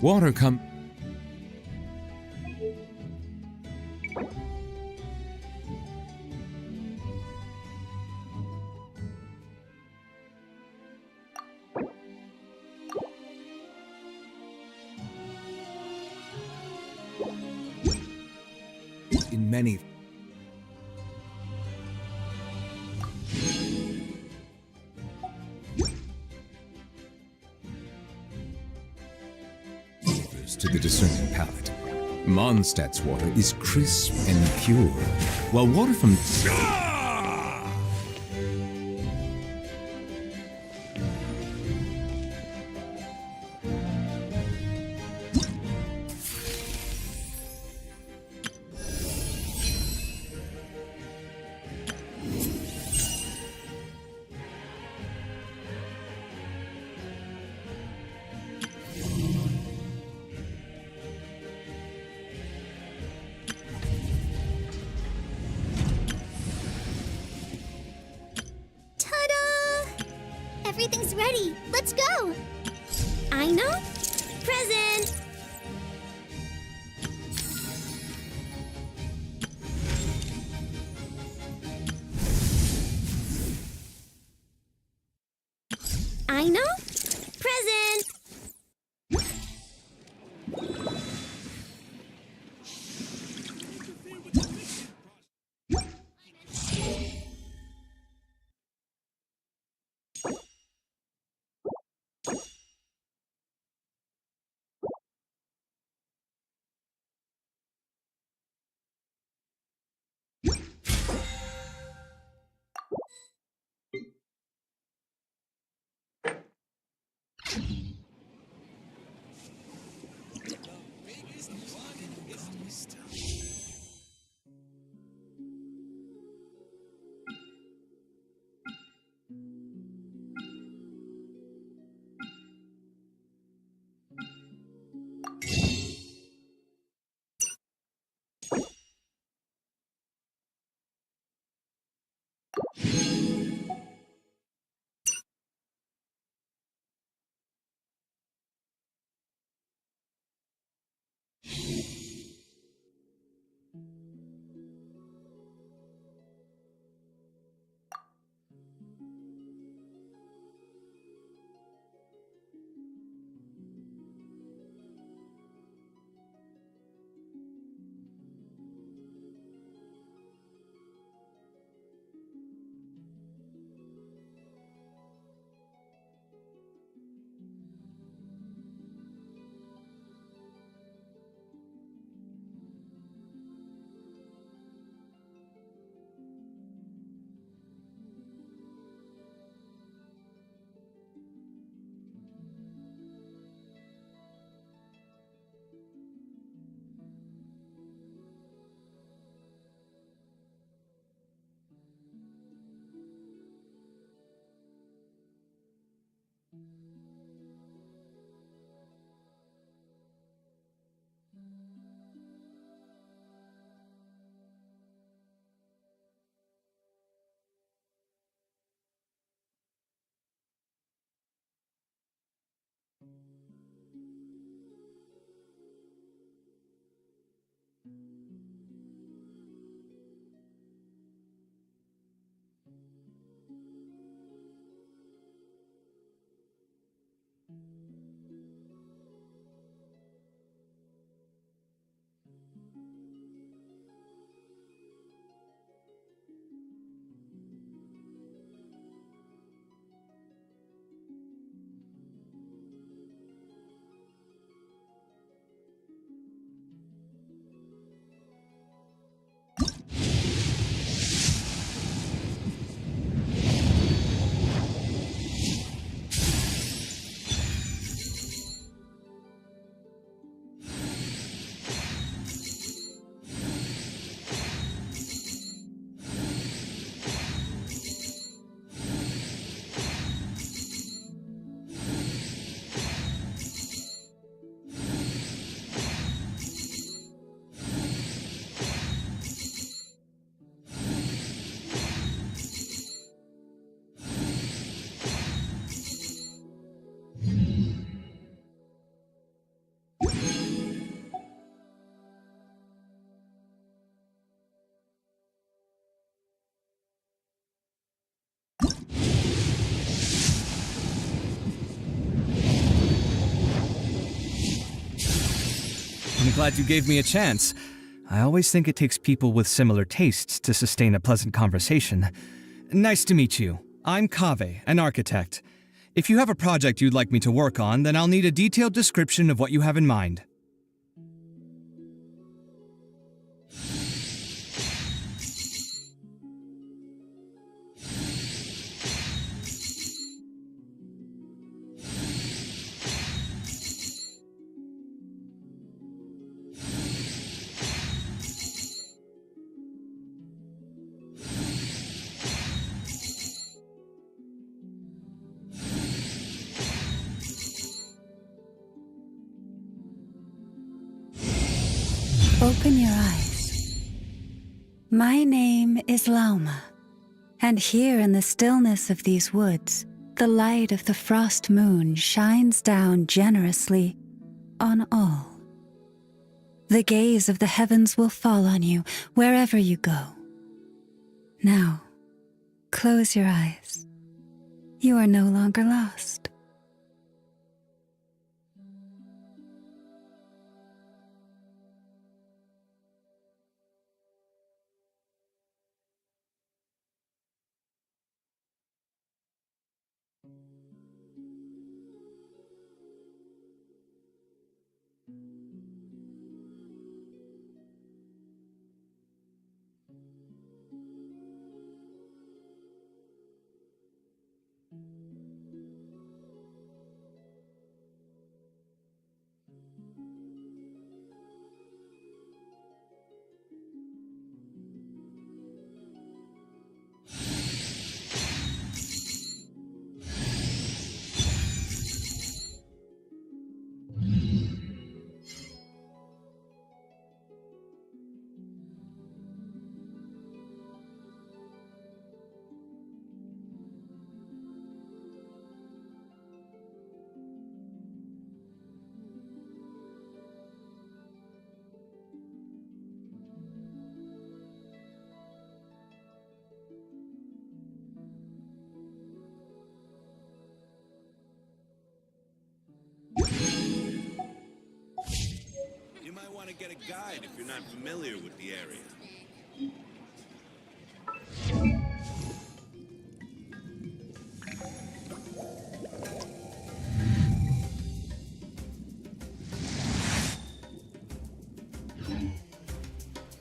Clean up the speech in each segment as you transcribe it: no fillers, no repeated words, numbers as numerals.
Water come. In many. To the discerning palate, Mondstadt's water is crisp and pure, while water from Everything's ready. Let's go. Aino, present. Aino, present. I'm glad you gave me a chance. I always think it takes people with similar tastes to sustain a pleasant conversation. Nice to meet you. I'm Kaveh, an architect. If you have a project you'd like me to work on, then I'll need a detailed description of what you have in mind. Open your eyes. My name is Lauma, and here in the stillness of these woods, the light of the frost moon shines down generously on all. The gaze of the heavens will fall on you wherever you go. Now, close your eyes. You are no longer lost. You might want to get a guide if you're not familiar with the area.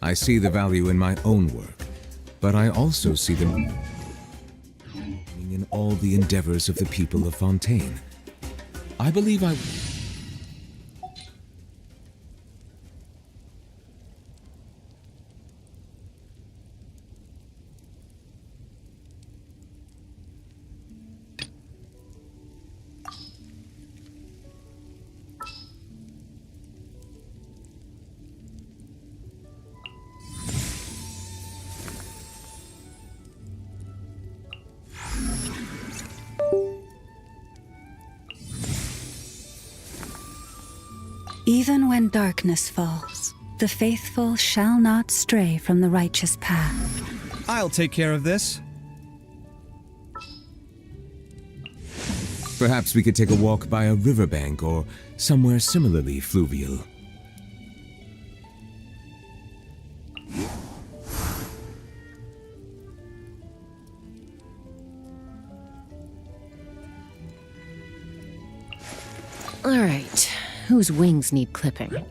I see the value in my own work, but I also see them in all the endeavors of the people of Fontaine. I believe I... Even when darkness falls, the faithful shall not stray from the righteous path. I'll take care of this. Perhaps we could take a walk by a riverbank or somewhere similarly fluvial. All right, whose wings need clipping?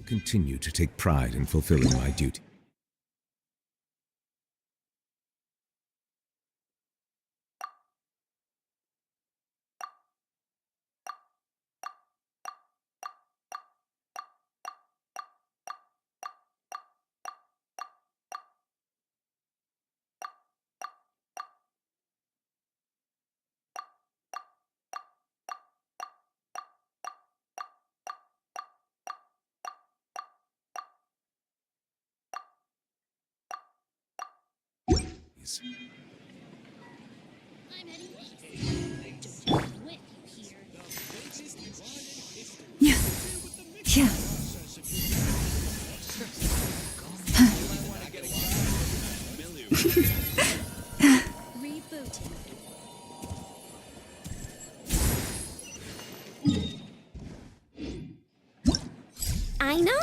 Continue to take pride in fulfilling my duty. is. Yeah. Yeah. Rebooting. Aino?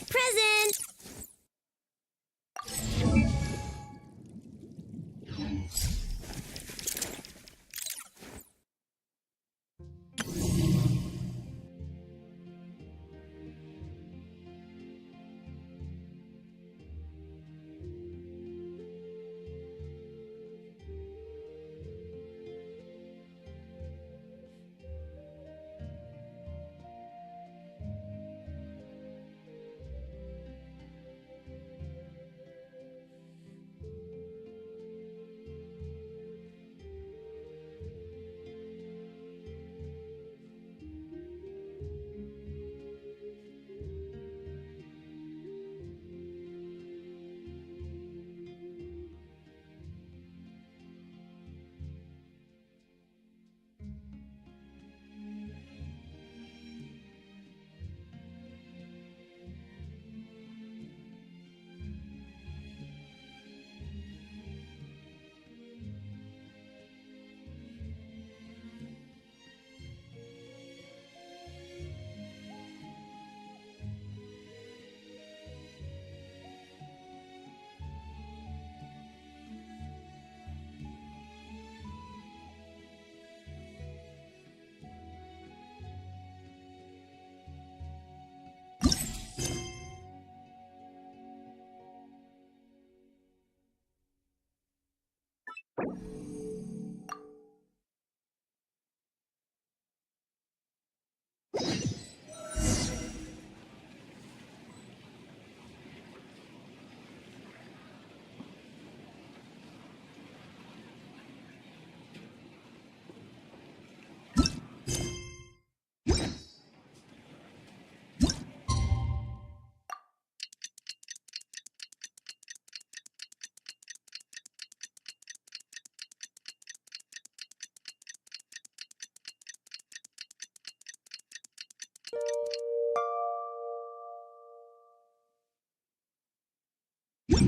Present!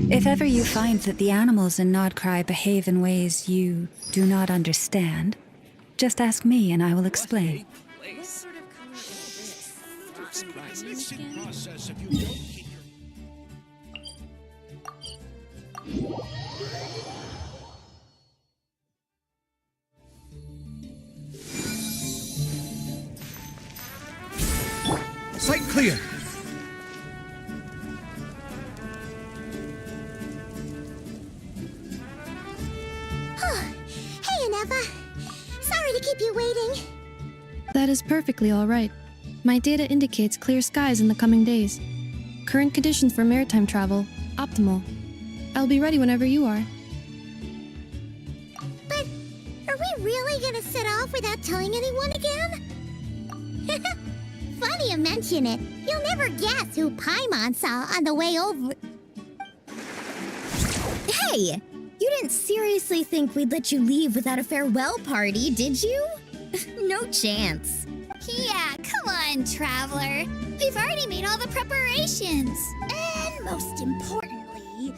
If ever you find that the animals in Nod-krai behave in ways you do not understand, just ask me and I will explain. Sight clear! Sorry to keep you waiting. That is perfectly all right. My data indicates clear skies in the coming days. Current conditions for maritime travel, optimal. I'll be ready whenever you are. But are we really gonna set off without telling anyone again? Funny you mention it. You'll never guess who Paimon saw on the way over. Hey! You didn't seriously think we'd let you leave without a farewell party, did you? No chance. Yeah, come on, Traveler. We've already made all the preparations. And most importantly,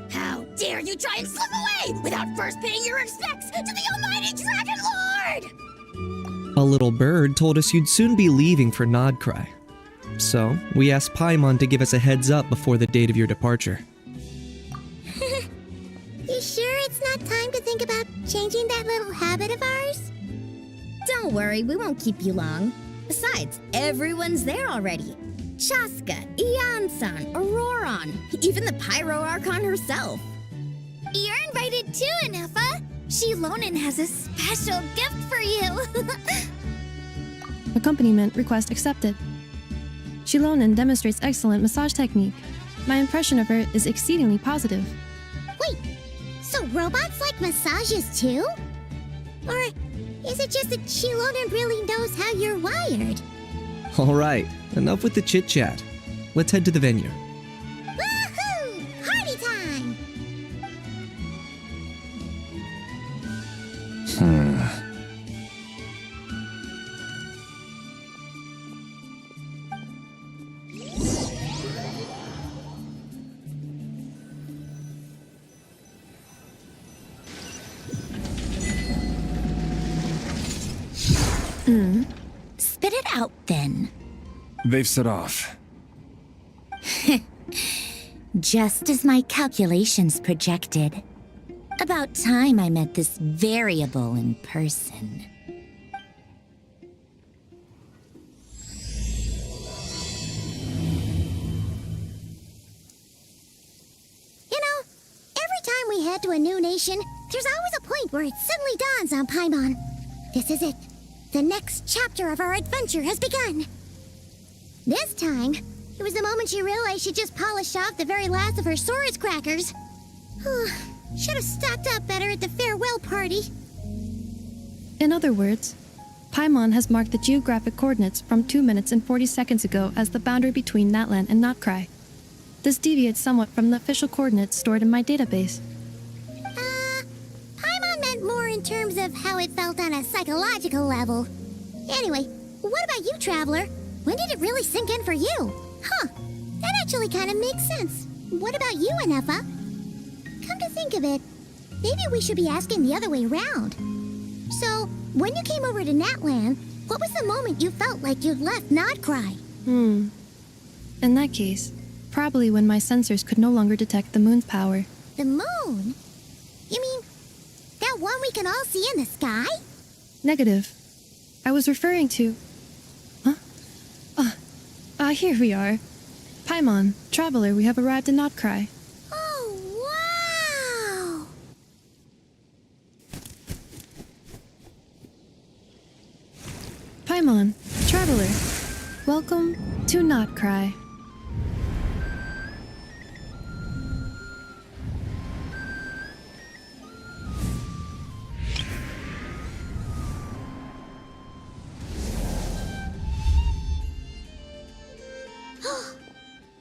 how dare you try and slip away without first paying your respects to the almighty Dragon Lord! A little bird told us you'd soon be leaving for Nod-krai. So, we asked Paimon to give us a heads up before the date of your departure. You sure it's not time to think about changing that little habit of ours? Don't worry, we won't keep you long. Besides, everyone's there already. Chaska, Ian-san, Auroron, even the Pyro Archon herself. You're invited too, Inefa. Shilonen has a special gift for you. Accompaniment request accepted. Shilonen demonstrates excellent massage technique. My impression of her is exceedingly positive. Wait, so robots like massages too? Or is it just that Shilonen really knows how you're wired? Alright, enough with the chit-chat. Let's head to the venue. Woohoo! Party time! Spit it out then. They've set off. Just as my calculations projected. About time I met this variable in person. You know, every time we head to a new nation, there's always a point where it suddenly dawns on Paimon. This is it. The next chapter of our adventure has begun. This time, it was the moment she realized she just polished off the very last of her swords crackers. Should have stocked up better at the farewell party. In other words, Paimon has marked the geographic coordinates from 2 minutes and 40 seconds ago as the boundary between Natlan and Nod-krai. This deviates somewhat from the official coordinates stored in my database. Paimon meant more in terms of how it felt on a psychological level. Anyway, what about you, Traveler? When did it really sink in for you? Huh, that actually kind of makes sense. What about you, Anefa? Come to think of it, maybe we should be asking the other way around. So, when you came over to Natlan, what was the moment you felt like you'd left Nod-krai? In that case, probably when my sensors could no longer detect the moon's power. The moon? You mean that one we can all see in the sky? Negative. I was referring to... Here we are. Paimon, Traveler, we have arrived in Nod-krai. Oh, wow! Paimon, Traveler, welcome to Nod-krai.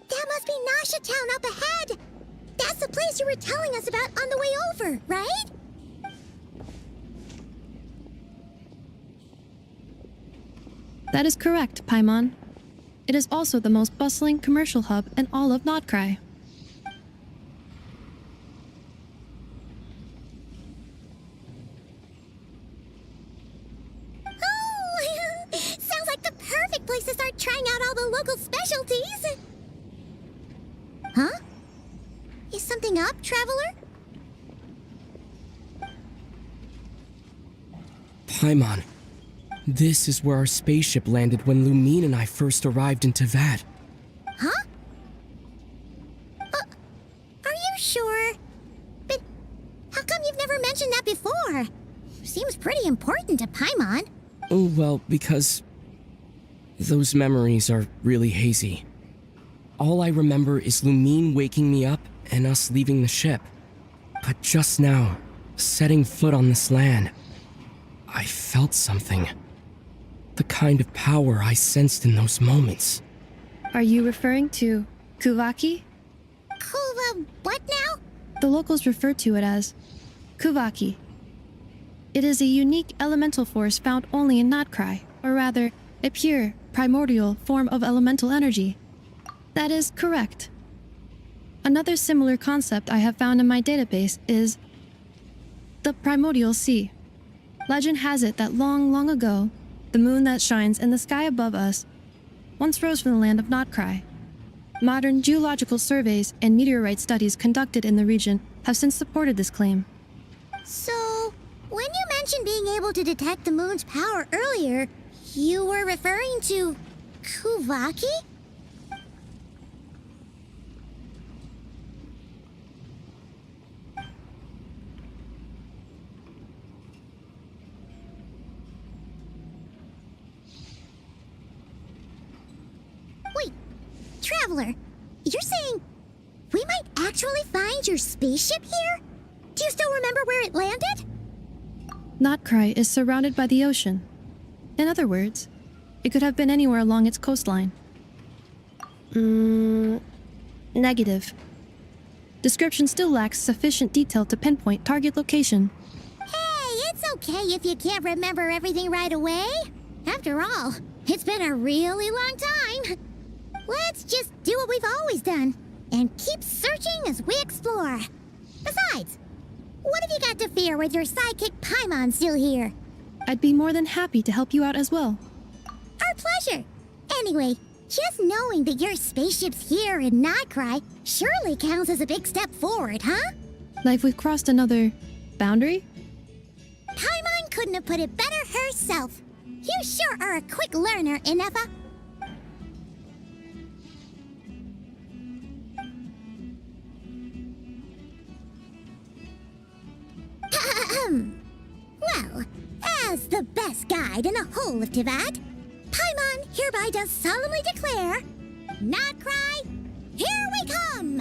That must be Nasha Town up ahead! That's the place you were telling us about on the way over, right? That is correct, Paimon. It is also the most bustling commercial hub in all of Nod-krai. Oh, sounds like the perfect place to start trying out all the local specialties. Huh? Is something up, Traveler? Paimon, this is where our spaceship landed when Lumine and I first arrived in Teyvat. Huh? Are you sure? But how come you've never mentioned that before? Seems pretty important to Paimon. Oh, well, because those memories are really hazy. All I remember is Lumine waking me up and us leaving the ship. But just now, setting foot on this land, I felt something. The kind of power I sensed in those moments. Are you referring to Kuvaki? What now? The locals refer to it as Kuvaki. It is a unique elemental force found only in Nod-krai, or rather, a pure, primordial form of elemental energy. That is correct. Another similar concept I have found in my database is the primordial sea. Legend has it that long, long ago, the moon that shines in the sky above us once rose from the land of Nod-krai. Modern geological surveys and meteorite studies conducted in the region have since supported this claim. So, when you mentioned being able to detect the moon's power earlier, you were referring to Kuvaki? Wait, Traveler, you're saying we might actually find your spaceship here? Do you still remember where it landed? Nod-krai is surrounded by the ocean. In other words, it could have been anywhere along its coastline. Negative. Description still lacks sufficient detail to pinpoint target location. Hey, it's okay if you can't remember everything right away. After all, it's been a really long time. Let's just do what we've always done and keep searching as we explore. Besides, what have you got to fear with your sidekick Paimon still here? I'd be more than happy to help you out as well. Our pleasure. Anyway, just knowing that your spaceship's here in Nod-krai surely counts as a big step forward, huh? Like we've crossed another boundary? Paimon couldn't have put it better herself. You sure are a quick learner, Inefa. Well, as the best guide in the whole of Tivat, Paimon hereby does solemnly declare, Nod-krai, here we come!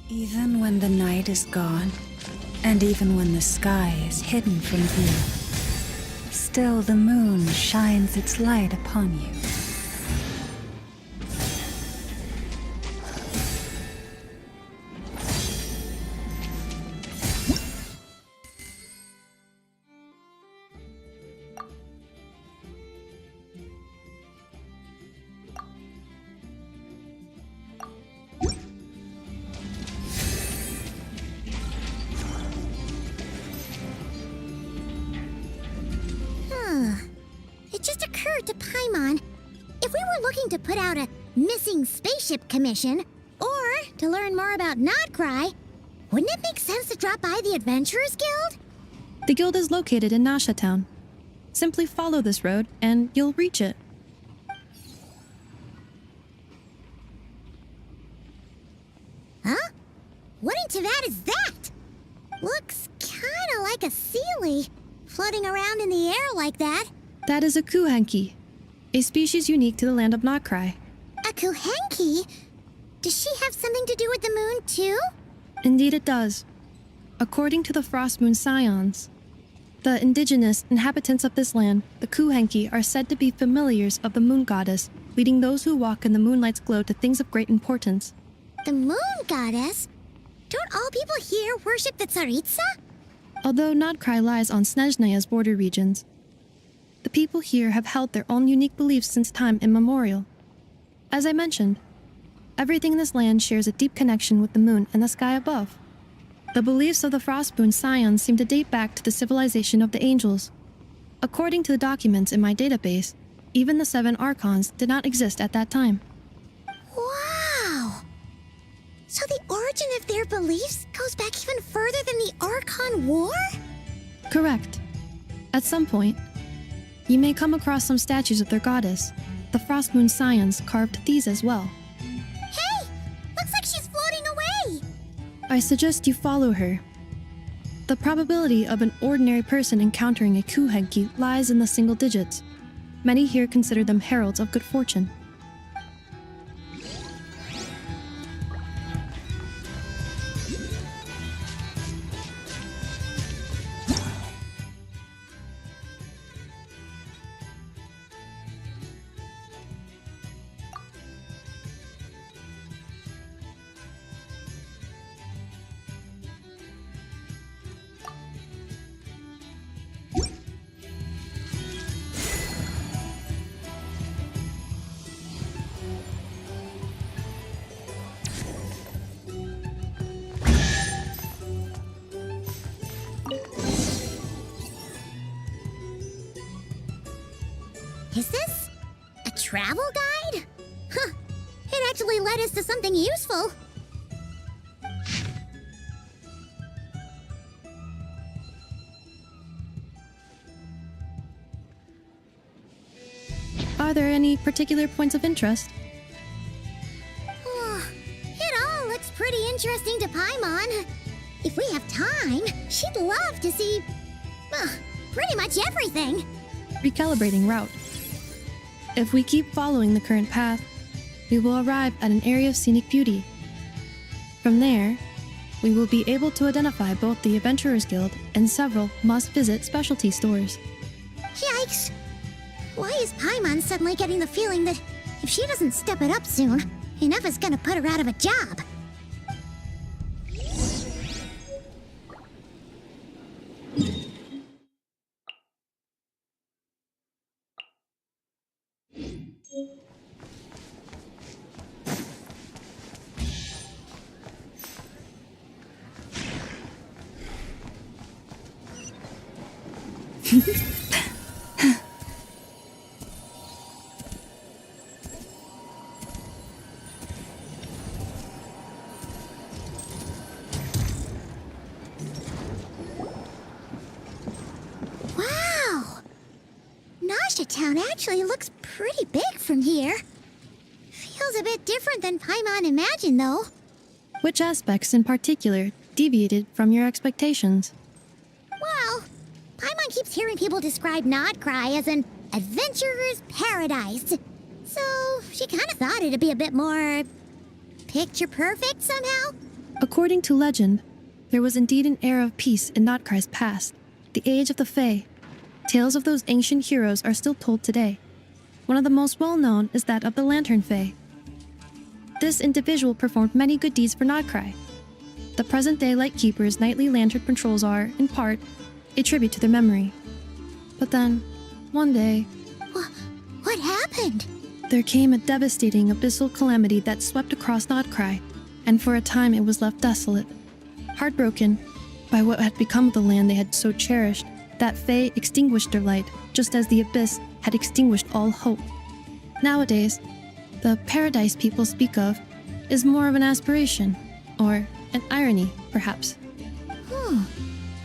Even when the night is gone, and even when the sky is hidden from view, still the moon shines its light upon you. It just occurred to Paimon, if we were looking to put out a missing spaceship commission, or to learn more about Nod-krai, wouldn't it make sense to drop by the Adventurers Guild? The guild is located in Nasha Town. Simply follow this road and you'll reach it. Huh? What in Tivat is that? Looks kinda like a sealy, floating around in the air like that. That is a kuhenki, a species unique to the land of Nod-krai. A kuhenki? Does she have something to do with the moon, too? Indeed it does. According to the Frost Moon Scions, the indigenous inhabitants of this land, the kuhenki, are said to be familiars of the moon goddess, leading those who walk in the moonlight's glow to things of great importance. The moon goddess? Don't all people here worship the Tsaritsa? Although Nod-krai lies on Snezhnaya's border regions, the people here have held their own unique beliefs since time immemorial. As I mentioned, everything in this land shares a deep connection with the moon and the sky above. The beliefs of the Frostmoon Scions seem to date back to the civilization of the angels. According to the documents in my database, even the 7 Archons did not exist at that time. Wow! So the origin of their beliefs goes back even further than the Archon War? Correct. At some point, you may come across some statues of their goddess. The Frostmoon Scions carved these as well. Hey! Looks like she's floating away! I suggest you follow her. The probability of an ordinary person encountering a kuhenki lies in the single digits. Many here consider them heralds of good fortune. Is this a travel guide? Huh. It actually led us to something useful. Are there any particular points of interest? It all looks pretty interesting to Paimon. If we have time, she'd love to see, pretty much everything. Recalibrating route. If we keep following the current path, we will arrive at an area of scenic beauty. From there, we will be able to identify both the Adventurers Guild and several must-visit specialty stores. Yikes! Why is Paimon suddenly getting the feeling that if she doesn't step it up soon, enough is gonna put her out of a job? Wow! Nasha Town actually looks pretty big from here. Feels a bit different than Paimon imagined, though. Which aspects in particular deviated from your expectations? Well, Paimon keeps hearing people describe Nod-krai as an adventurer's paradise. So she kind of thought it'd be a bit more picture perfect somehow. According to legend, there was indeed an era of peace in Nod-krai's past, the age of the Fae. Tales of those ancient heroes are still told today. One of the most well-known is that of the Lantern Fae. This individual performed many good deeds for Nod-krai. The present-day Lightkeeper's nightly lantern patrols are, in part, a tribute to their memory. But then, one day, What happened? there came a devastating abyssal calamity that swept across Nod-krai, and for a time it was left desolate. Heartbroken by what had become of the land they had so cherished, that Fae extinguished their light, just as the abyss had extinguished all hope. Nowadays, the paradise people speak of is more of an aspiration, or an irony, perhaps.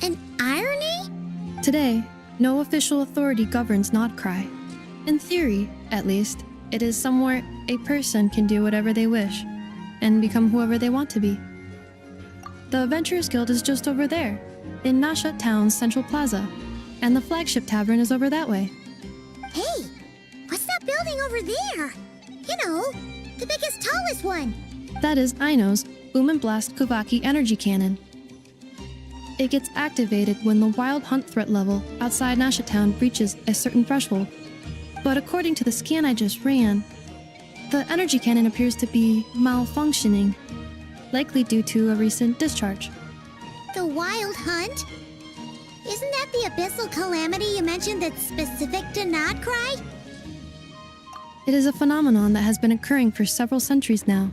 An irony? Today, no official authority governs Nod-krai. In theory, at least, it is somewhere a person can do whatever they wish, and become whoever they want to be. The Adventurers Guild is just over there, in Nasha Town's Central Plaza, and the flagship tavern is over that way. Hey, what's that building over there? You know, the biggest, tallest one. That is Aino's Boom and Blast Kuvaki energy cannon. It gets activated when the wild hunt threat level outside Nasha Town reaches a certain threshold. But according to the scan I just ran, the energy cannon appears to be malfunctioning, likely due to a recent discharge. The wild hunt? Isn't that the abyssal calamity you mentioned that's specific to Nod-krai? It is a phenomenon that has been occurring for several centuries now.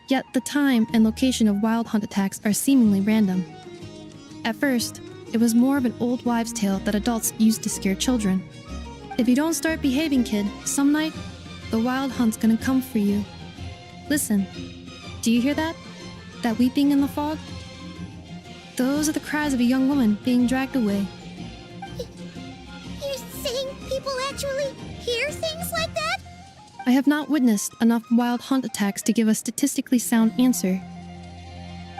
Yet the time and location of wild hunt attacks are seemingly random. At first, it was more of an old wives' tale that adults used to scare children. If you don't start behaving, kid, some night, the wild hunt's gonna come for you. Listen, do you hear that? That weeping in the fog? Those are the cries of a young woman being dragged away. You're saying people actually hear things like that? I have not witnessed enough wild hunt attacks to give a statistically sound answer.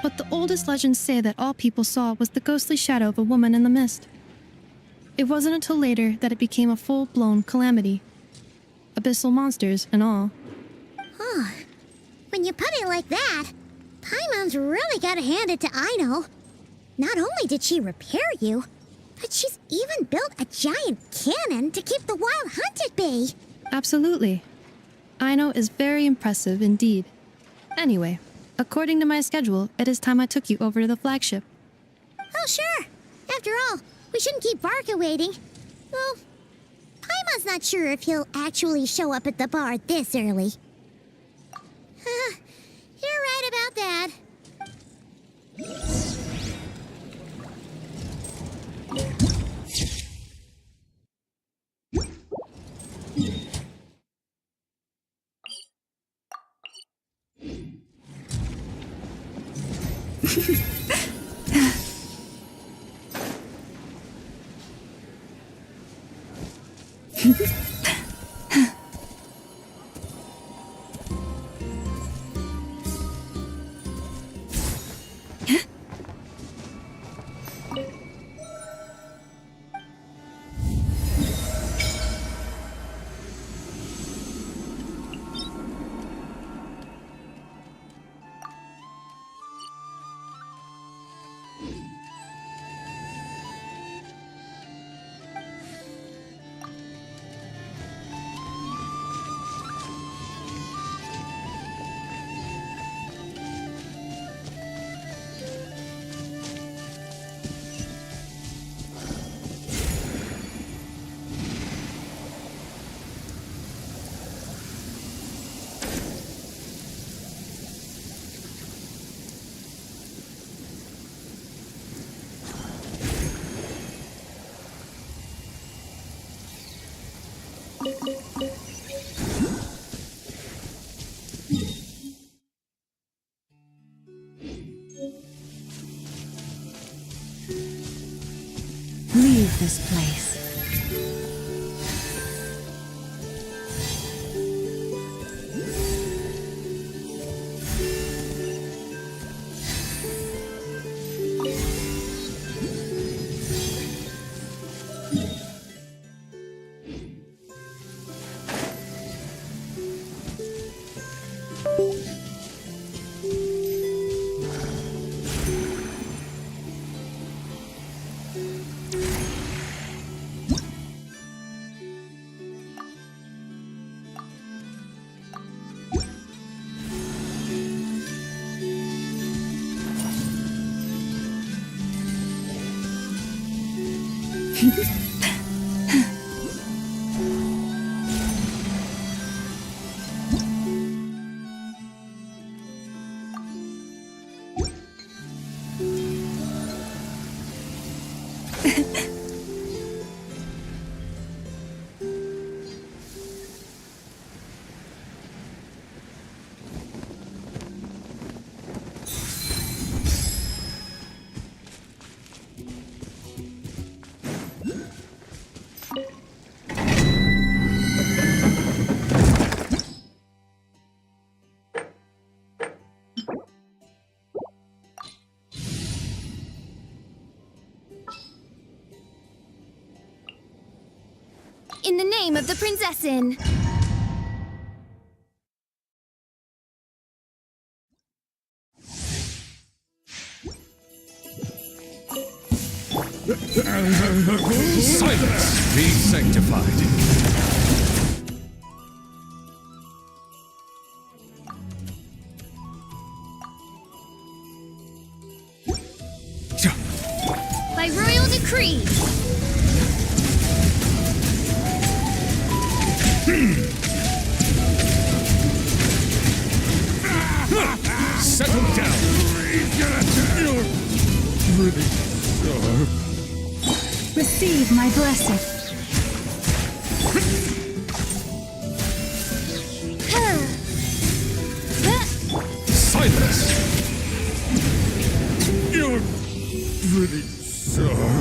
But the oldest legends say that all people saw was the ghostly shadow of a woman in the mist. It wasn't until later that it became a full-blown calamity. Abyssal monsters and all. When you put it like that, Paimon's really gotta hand it to Aino. Not only did she repair you, but she's even built a giant cannon to keep the wild hunt at bay. Absolutely. Aino is very impressive indeed. Anyway, according to my schedule, it is time I took you over to the flagship. Oh, sure. After all, we shouldn't keep Varka waiting. Well, Paimon's not sure if he'll actually show up at the bar this early. You're right about that. this place. In the name of the Prinzessin! Silence! Be sanctified. By royal decree! Settle down! Receive my blessing. Silence! You're pretty sure.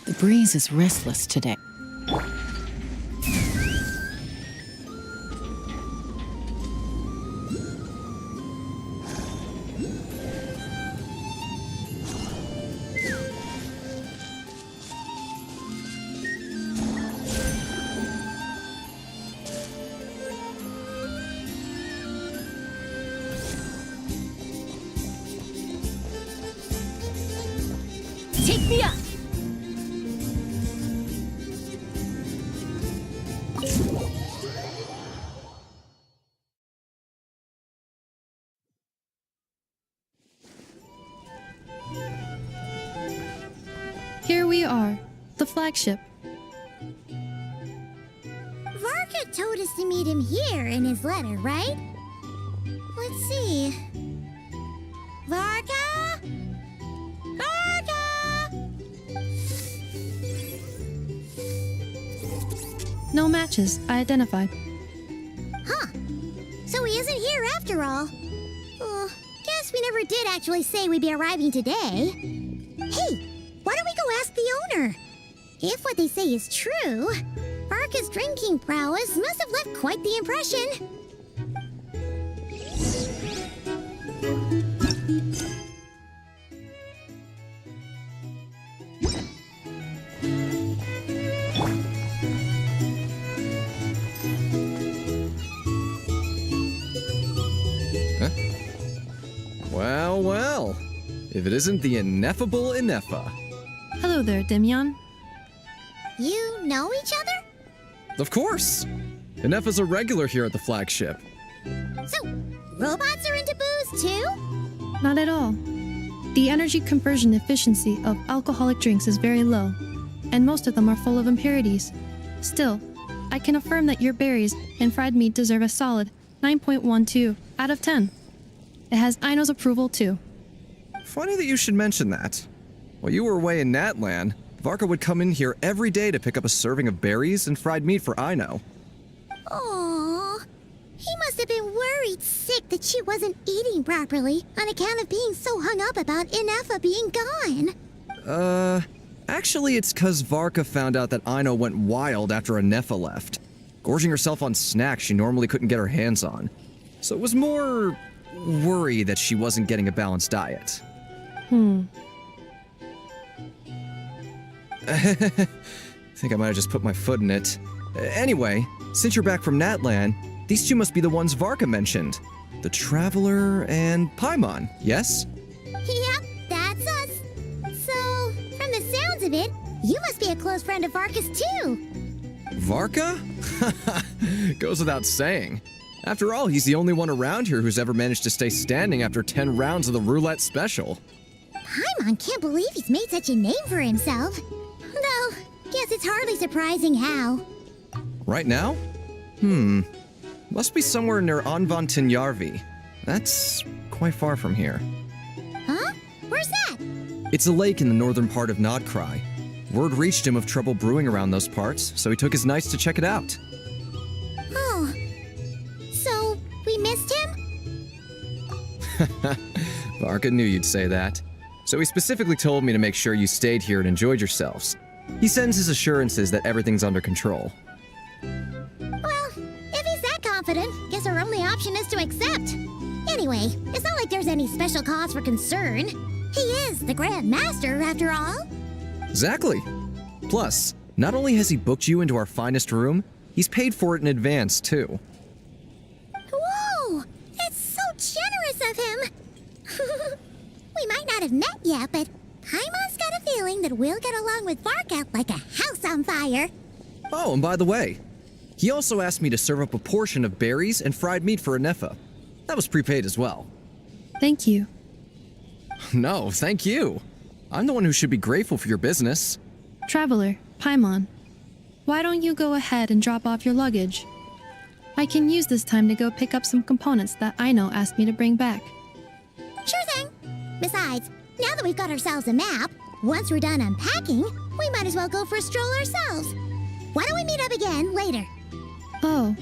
The breeze is restless today. Take me up! Here we are, the flagship. Varka told us to meet him here in his letter, right? Let's see. Varka? Varka! No matches, I identified. Huh. So he isn't here after all. Guess we never did actually say we'd be arriving today. Hey, why don't we go ask the owner? If what they say is true, Varka's drinking prowess must have left quite the impression. if it isn't the ineffable Inefa. Hello there, Demyon. You know each other? Of course! Inefa's a regular here at the flagship. So, robots are into booze too? Not at all. The energy conversion efficiency of alcoholic drinks is very low, and most of them are full of impurities. Still, I can affirm that your berries and fried meat deserve a solid 9.12 out of 10. It has Aino's approval too. Funny that you should mention that. While you were away in Natland, Varka would come in here every day to pick up a serving of berries and fried meat for Aino. Aww. He must have been worried sick that she wasn't eating properly on account of being so hung up about Inefa being gone. Actually it's 'cause Varka found out that Aino went wild after Inefa left, gorging herself on snacks she normally couldn't get her hands on. So it was more worry that she wasn't getting a balanced diet. I think I might have just put my foot in it. Anyway, since you're back from Natland, these two must be the ones Varka mentioned. The Traveler and Paimon, yes? Yep, that's us. So, from the sounds of it, you must be a close friend of Varka's too. Varka? Goes without saying. After all, he's the only one around here who's ever managed to stay standing after 10 rounds of the roulette special. Paimon can't believe he's made such a name for himself. Though, guess it's hardly surprising how. Right now? Must be somewhere near Anvantinjarvi. That's quite far from here. Huh? Where's that? It's a lake in the northern part of Nod-krai. Word reached him of trouble brewing around those parts, so he took his knights to check it out. Oh. So, we missed him? Varka knew you'd say that. So he specifically told me to make sure you stayed here and enjoyed yourselves. He sends his assurances that everything's under control. Well, if he's that confident, guess our only option is to accept. Anyway, it's not like there's any special cause for concern. He is the Grand Master, after all. Exactly. Plus, not only has he booked you into our finest room, he's paid for it in advance, too. Whoa! That's so generous of him! We might not have met yet, but Paimon's got a feeling that we'll get along with Varka like a house on fire. Oh, and by the way, he also asked me to serve up a portion of berries and fried meat for Inefa. That was prepaid as well. Thank you. No, thank you. I'm the one who should be grateful for your business. Traveler, Paimon, why don't you go ahead and drop off your luggage? I can use this time to go pick up some components that Aino asked me to bring back. Sure thing. Besides, now that we've got ourselves a map, once we're done unpacking, we might as well go for a stroll ourselves. Why don't we meet up again later? Oh.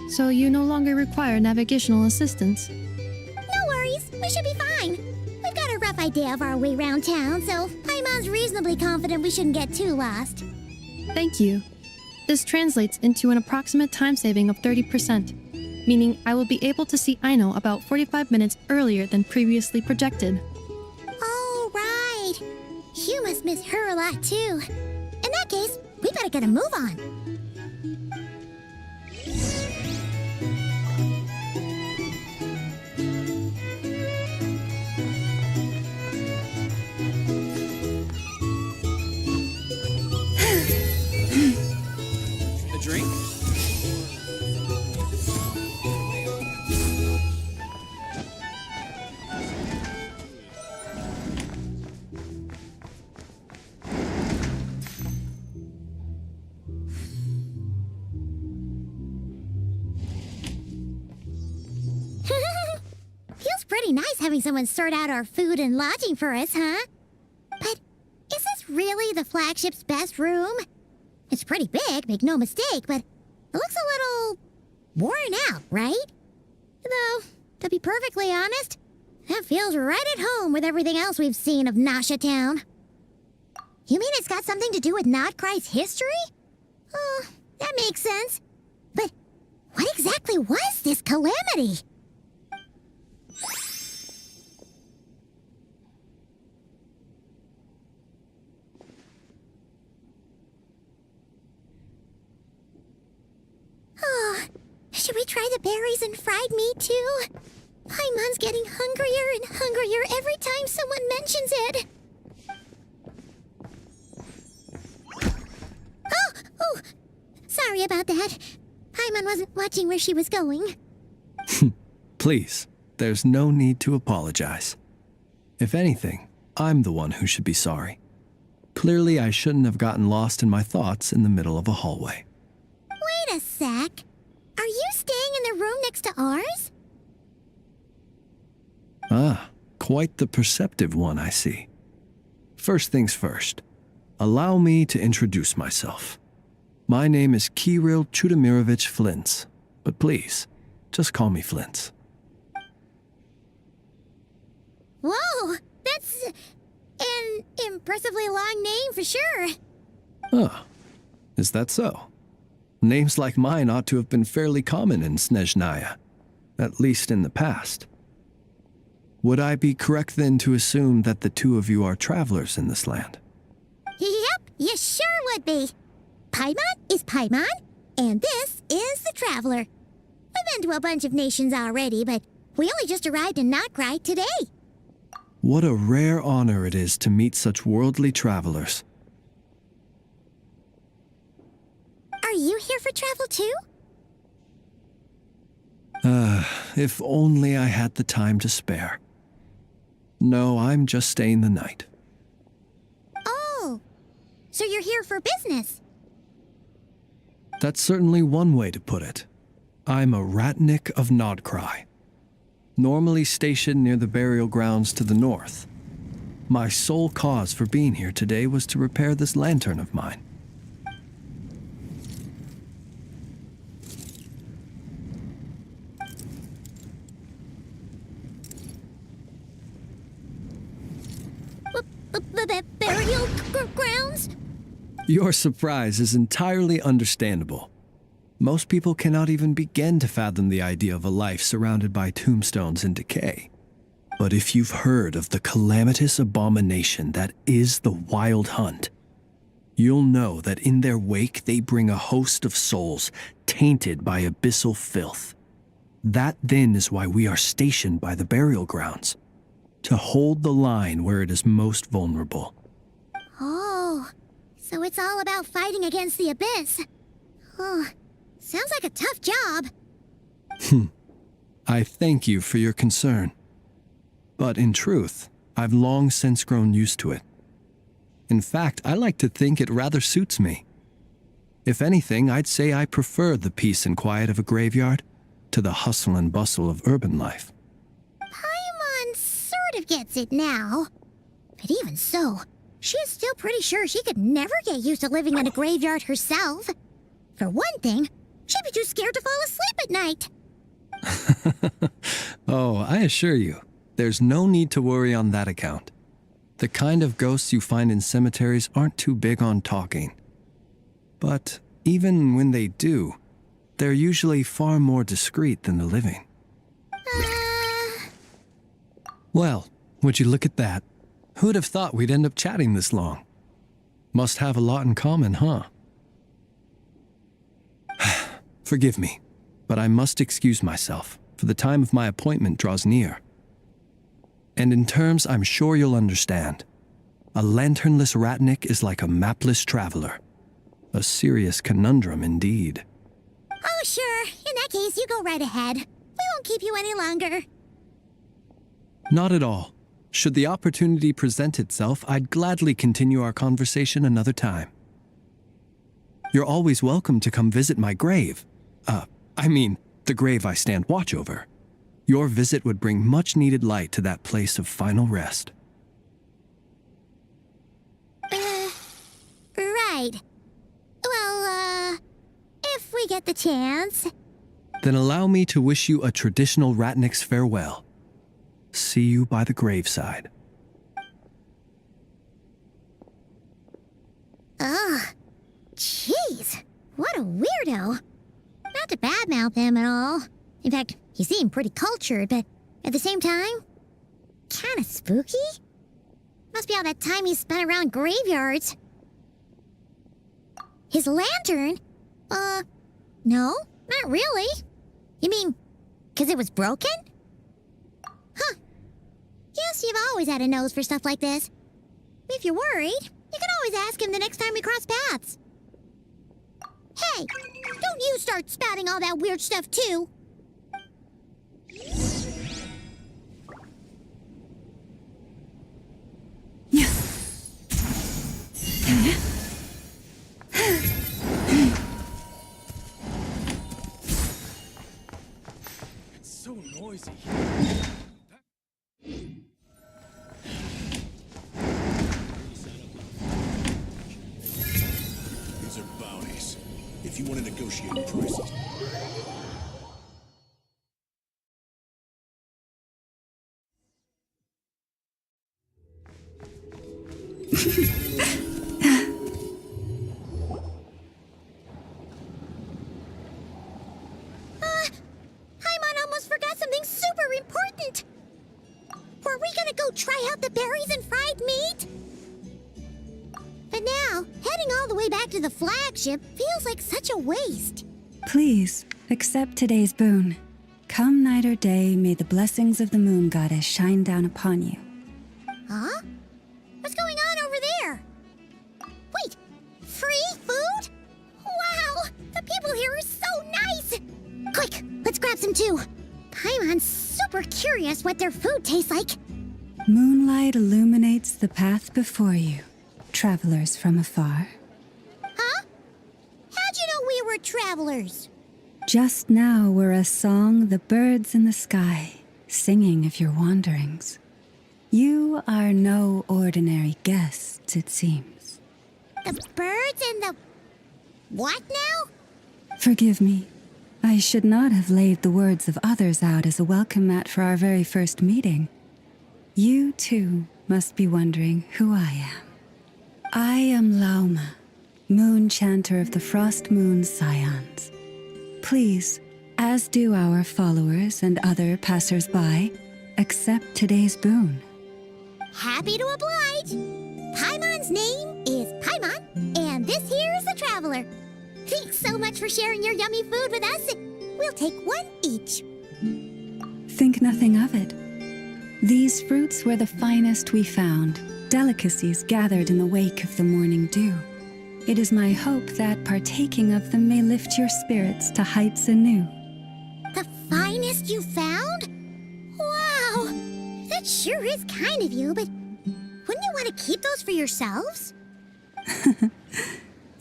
So you no longer require navigational assistance? No worries, we should be fine. We've got a rough idea of our way around town, so Paimon's reasonably confident we shouldn't get too lost. Thank you. This translates into an approximate time saving of 30%, meaning I will be able to see Aino about 45 minutes earlier than previously projected. Oh, right. You must miss her a lot, too. In that case, we better get a move on. A drink? Feels pretty nice having someone sort out our food and lodging for us, huh? But is this really the flagship's best room? It's pretty big, make no mistake, but it looks a little worn out, right? Though, to be perfectly honest, that feels right at home with everything else we've seen of Nasha Town. You mean it's got something to do with Nod-krai's history? Oh, that makes sense. But what exactly was this calamity? Oh, should we try the berries and fried meat too? Paimon's getting hungrier and hungrier every time someone mentions it. Oh, sorry about that. Paimon wasn't watching where she was going. Please, there's no need to apologize. If anything, I'm the one who should be sorry. Clearly, I shouldn't have gotten lost in my thoughts in the middle of a hallway. Wait a sec. Are you staying in the room next to ours? Ah, quite the perceptive one, I see. First things first, allow me to introduce myself. My name is Kirill Chudamirovich Flintz, but please, just call me Flintz. Whoa, that's an impressively long name for sure. Ah, is that so? Names like mine ought to have been fairly common in Snezhnaya, at least in the past. Would I be correct then to assume that the two of you are travelers in this land? Yep, you sure would be. Paimon is Paimon, and this is the Traveler. We've been to a bunch of nations already, but we only just arrived in Nod-krai today. What a rare honor it is to meet such worldly travelers. Are you here for travel too? If only I had the time to spare. No, I'm just staying the night. Oh, so you're here for business? That's certainly one way to put it. I'm a ratnik of Nod-krai, normally stationed near the burial grounds to the north. My sole cause for being here today was to repair this lantern of mine. Burial grounds? Your surprise is entirely understandable. Most people cannot even begin to fathom the idea of a life surrounded by tombstones and decay. But if you've heard of the calamitous abomination that is the Wild Hunt, you'll know that in their wake they bring a host of souls tainted by abyssal filth. That then is why we are stationed by the burial grounds, to hold the line where it is most vulnerable. Oh, so it's all about fighting against the abyss. Oh, sounds like a tough job. I thank you for your concern. But in truth, I've long since grown used to it. In fact, I like to think it rather suits me. If anything, I'd say I prefer the peace and quiet of a graveyard to the hustle and bustle of urban life. Paimon sort of gets it now. But even so, she is still pretty sure she could never get used to living in a graveyard herself. For one thing, she'd be too scared to fall asleep at night. Oh, I assure you, there's no need to worry on that account. The kind of ghosts you find in cemeteries aren't too big on talking. But even when they do, they're usually far more discreet than the living. Well, would you look at that? Who'd have thought we'd end up chatting this long? Must have a lot in common, huh? Forgive me, but I must excuse myself, for the time of my appointment draws near. And in terms I'm sure you'll understand, a lanternless ratnik is like a mapless traveler. A serious conundrum indeed. Oh, sure. In that case, you go right ahead. We won't keep you any longer. Not at all. Should the opportunity present itself, I'd gladly continue our conversation another time. You're always welcome to come visit my grave. The grave I stand watch over. Your visit would bring much-needed light to that place of final rest. Right. Well, if we get the chance. Then allow me to wish you a traditional ratnik's farewell. See you by the graveside. Ugh. Jeez. What a weirdo. Not to badmouth him at all. In fact, he seemed pretty cultured, but at the same time, kinda spooky? Must be all that time he spent around graveyards. His lantern? No, not really. You mean, 'cause it was broken? Guess you've always had a nose for stuff like this. If you're worried, you can always ask him the next time we cross paths. Hey, don't you start spouting all that weird stuff too. It's so noisy. These are bounties. If you want to negotiate prices. Paimon almost forgot something super important. Were we gonna go try out the berries and fried meat? But now, heading all the way back to the flagship feels like such a waste. Please, accept today's boon. Come night or day, may the blessings of the moon goddess shine down upon you. Huh? What's going on over there? Wait, free food? Wow, the people here are so nice! Quick, let's grab some too. Paimon's super curious what their food tastes like. Moonlight illuminates the path before you, travelers from afar. Huh? How'd you know we were travelers? Just now were a song the birds in the sky, singing of your wanderings. You are no ordinary guests, it seems. The birds and the... what now? Forgive me. I should not have laid the words of others out as a welcome mat for our very first meeting. You, too, must be wondering who I am. I am Lauma, moon chanter of the Frost Moon Scions. Please, as do our followers and other passers-by, accept today's boon. Happy to oblige. Paimon's name is Paimon, and this here is the traveler. Thanks so much for sharing your yummy food with us. We'll take one each. Think nothing of it. These fruits were the finest we found, delicacies gathered in the wake of the morning dew. It is my hope that partaking of them may lift your spirits to heights anew. The finest you found? Wow! That sure is kind of you, but wouldn't you want to keep those for yourselves?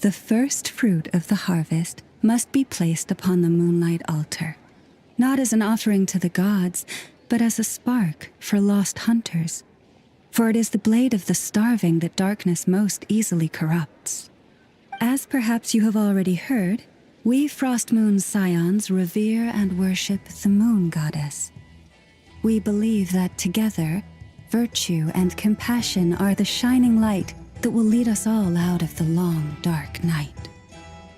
The first fruit of the harvest must be placed upon the moonlight altar, not as an offering to the gods, but as a spark for lost hunters. For it is the blade of the starving that darkness most easily corrupts. As perhaps you have already heard, we Frost Moon Scions revere and worship the moon goddess. We believe that together, virtue and compassion are the shining light that will lead us all out of the long, dark night.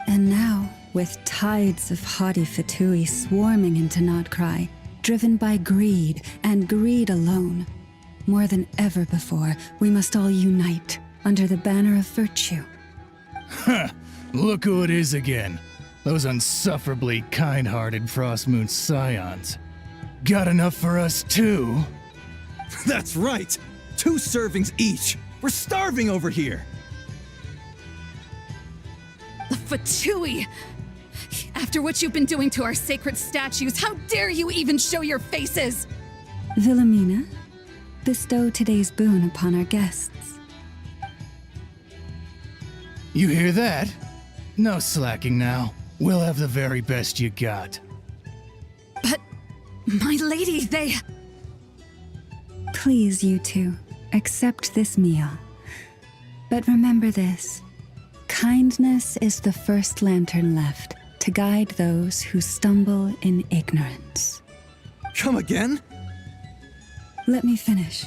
And now, with tides of haughty Fatui swarming into Nod-krai, driven by greed and greed alone, more than ever before, we must all unite under the banner of virtue. Huh, look who it is again. Those unsufferably kind-hearted Frost Moon Scions. Got enough for us too? That's right! 2 servings each! We're starving over here! The Fatui! After what you've been doing to our sacred statues, how dare you even show your faces! Wilhelmina, bestow today's boon upon our guests. You hear that? No slacking now. We'll have the very best you got. But, my lady, they... Please, you two, accept this meal. But remember this. Kindness is the first lantern left to guide those who stumble in ignorance. Come again? Let me finish.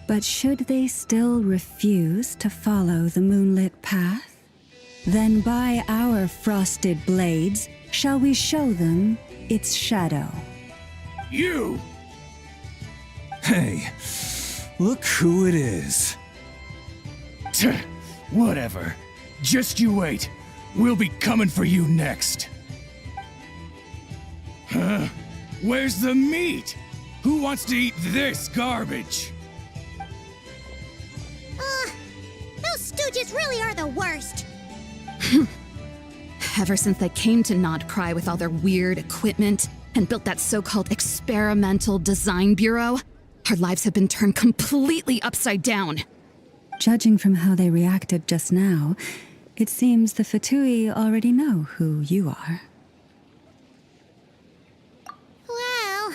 But should they still refuse to follow the moonlit path, then by our frosted blades shall we show them its shadow. You! Hey, look who it is. Whatever. Just you wait. We'll be coming for you next. Huh? Where's the meat? Who wants to eat this garbage? Those stooges really are the worst. Ever since they came to Nod-krai with all their weird equipment and built that so-called experimental design bureau, our lives have been turned completely upside down. Judging from how they reacted just now, it seems the Fatui already know who you are. Well,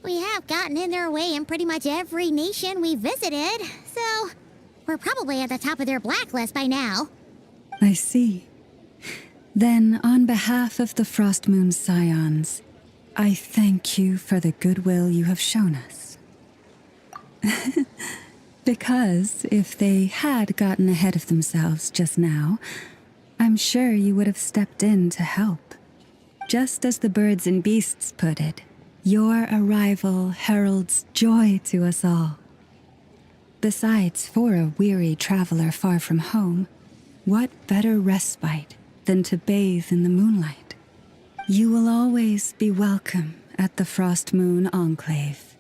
we have gotten in their way in pretty much every nation we visited, so we're probably at the top of their blacklist by now. I see. Then, on behalf of the Frost Moon Scions, I thank you for the goodwill you have shown us. Because if they had gotten ahead of themselves just now, I'm sure you would have stepped in to help. Just as the birds and beasts put it, your arrival heralds joy to us all. Besides, for a weary traveler far from home, what better respite than to bathe in the moonlight? You will always be welcome at the Frost Moon Enclave,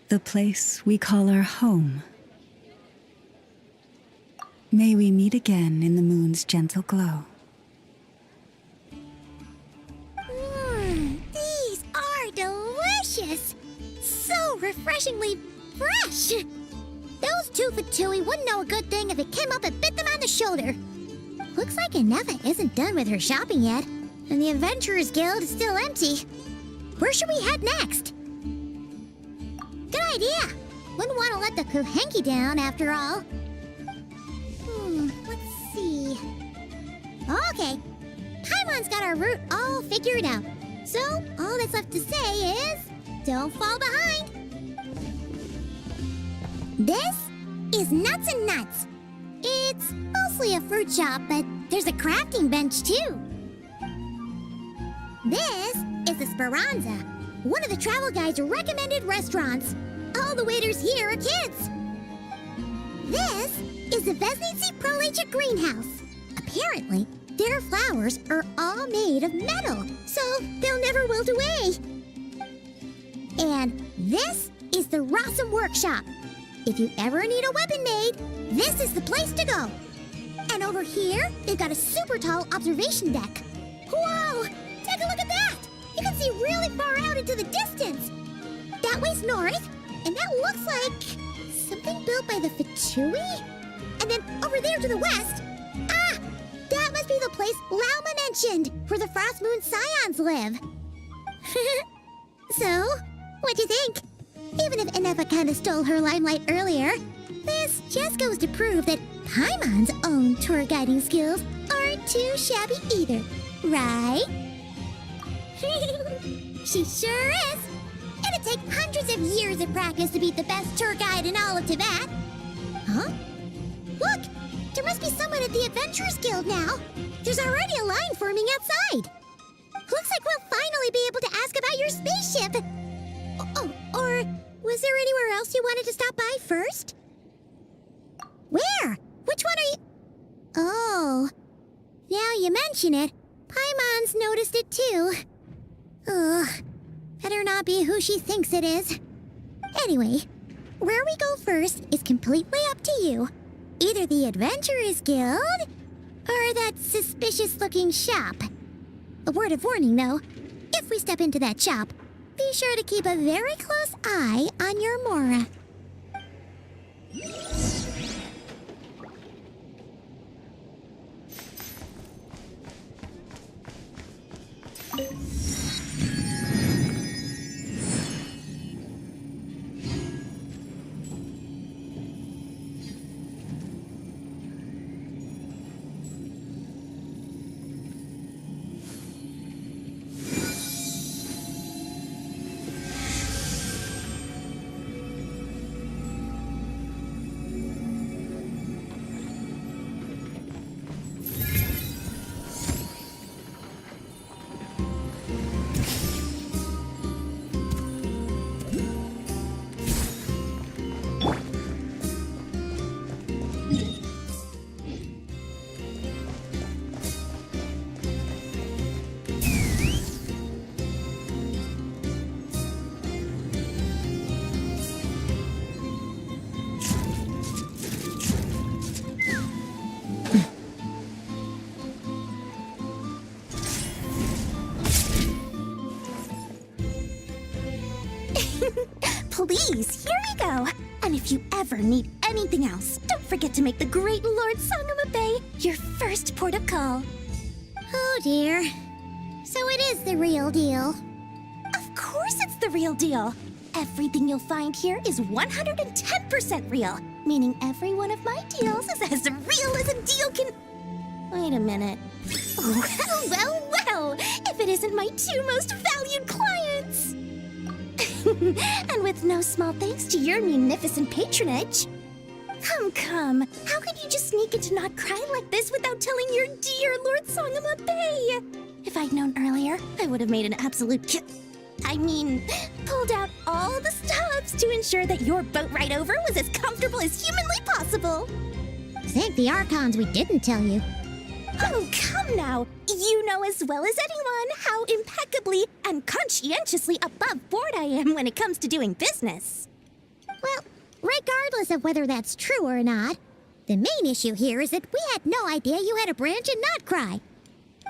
the place we call our home. May we meet again in the moon's gentle glow. These are delicious! So refreshingly fresh! Those two Fatui wouldn't know a good thing if it came up and bit them on the shoulder. Looks like Anefa isn't done with her shopping yet, and the Adventurers Guild is still empty. Where should we head next? Good idea! Wouldn't want to let the Kuhenki down after all. Let's see. Okay, Paimon's got our route all figured out. So, all that's left to say is, don't fall behind. This is Nuts and Nuts. It's mostly a fruit shop, but there's a crafting bench too. This is the Speranza, one of the travel guide's recommended restaurants. All the waiters here are kids. This is the Vesnici Prolecha greenhouse. Apparently, their flowers are all made of metal, so they'll never wilt away. And this is the Rossum Workshop. If you ever need a weapon made, this is the place to go. And over here, they've got a super tall observation deck. Whoa! Take a look at that! You can see really far out into the distance. That way's north, and that looks like something built by the Fatui? And then over there to the west, that must be the place Lauma mentioned, where the Frost Moon Scions live. So, what'd you think? Even if Anefa kinda stole her limelight earlier, this just goes to prove that Paimon's own tour guiding skills aren't too shabby either, right? She sure is! It'd take hundreds of years of practice to beat the best tour guide in all of Tibet. Huh? Look! There must be someone at the Adventurers Guild now. There's already a line forming outside. Looks like we'll finally be able to ask about your spaceship. Oh, or was there anywhere else you wanted to stop by first? Where? Which one are you... Oh, now you mention it, Paimon's noticed it too. Ugh, better not be who she thinks it is. Anyway, where we go first is completely up to you. Either the Adventurers Guild, or that suspicious-looking shop. A word of warning, though. If we step into that shop, be sure to keep a very close eye on your Mora. please, here you go. And if you ever need anything else, don't forget to make the great Lord Sangama Bay your first port of call. Oh dear. So it is the real deal. Of course it's the real deal. Everything you'll find here is 110% real, meaning every one of my deals is as real as a deal can... Wait a minute. Well, if it isn't my two most valued clients. And with no small thanks to your munificent patronage. Come. How could you just sneak into Nod-krai like this without telling your dear Lord Sangama Bay? If I'd known earlier, I would have made an absolute pulled out all the stops to ensure that your boat ride over was as comfortable as humanly possible. Thank the Archons we didn't tell you. Oh, come now. You know as well as anyone how impeccably and conscientiously above board I am when it comes to doing business. Well, regardless of whether that's true or not, the main issue here is that we had no idea you had a branch in Nod-krai.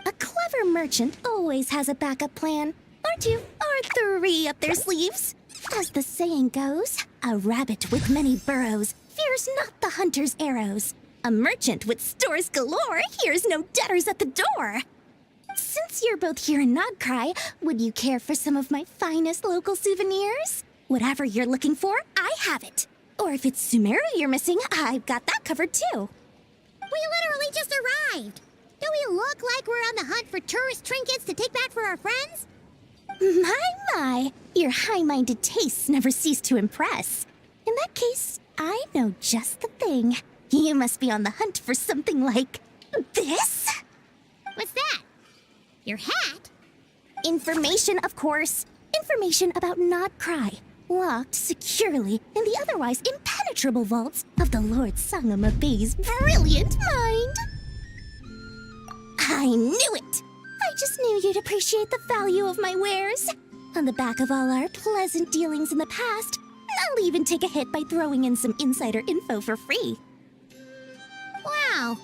A clever merchant always has a backup plan. Or two, or three up their sleeves. As the saying goes, a rabbit with many burrows fears not the hunter's arrows. A merchant with stores galore hears no debtors at the door. Since you're both here in Nod-krai, would you care for some of my finest local souvenirs? Whatever you're looking for, I have it. Or if it's Sumeru you're missing, I've got that covered too. We literally just arrived. Do we look like we're on the hunt for tourist trinkets to take back for our friends? My, your high-minded tastes never cease to impress. In that case, I know just the thing. You must be on the hunt for something like this? What's that? Your hat? Information, of course. Information about Nod-krai, locked securely in the otherwise impenetrable vaults of the Lord Sangama Bay's brilliant mind. I knew it! I just knew you'd appreciate the value of my wares. On the back of all our pleasant dealings in the past, I'll even take a hit by throwing in some insider info for free. Wow.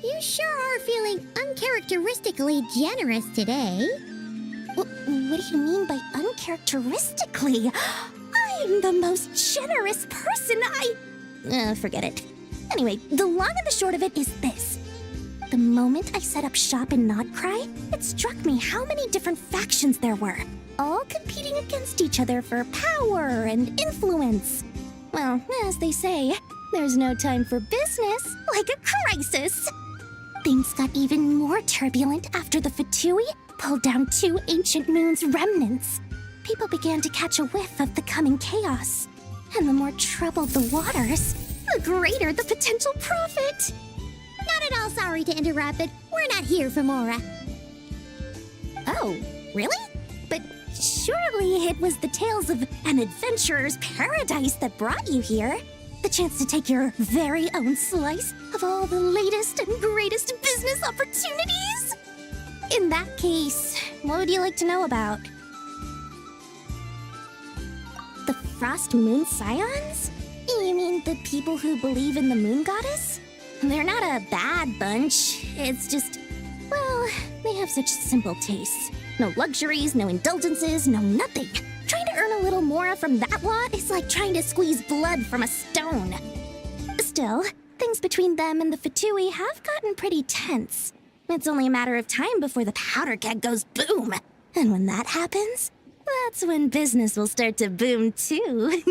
You sure are feeling uncharacteristically generous today. What do you mean by uncharacteristically? I'm the most generous person forget it. Anyway, the long and the short of it is this. The moment I set up shop in Nod-krai, it struck me how many different factions there were, all competing against each other for power and influence. Well, as they say, there's no time for business like a crisis. Things got even more turbulent after the Fatui pulled down 2 ancient moon's remnants. People began to catch a whiff of the coming chaos. And the more troubled the waters, the greater the potential profit. Not at all sorry to interrupt, but we're not here for Mora. Oh, really? But surely it was the tales of an adventurer's paradise that brought you here. The chance to take your very own slice of all the latest and greatest business opportunities. In that case, what would you like to know about? The Frost Moon Scions? You mean the people who believe in the moon goddess? They're not a bad bunch. It's just, well, they have such simple tastes. No luxuries, no indulgences, no nothing. Trying to earn a little more from that lot is like trying to squeeze blood from a stone. Still, things between them and the Fatui have gotten pretty tense. It's only a matter of time before the powder keg goes boom. And when that happens, that's when business will start to boom too.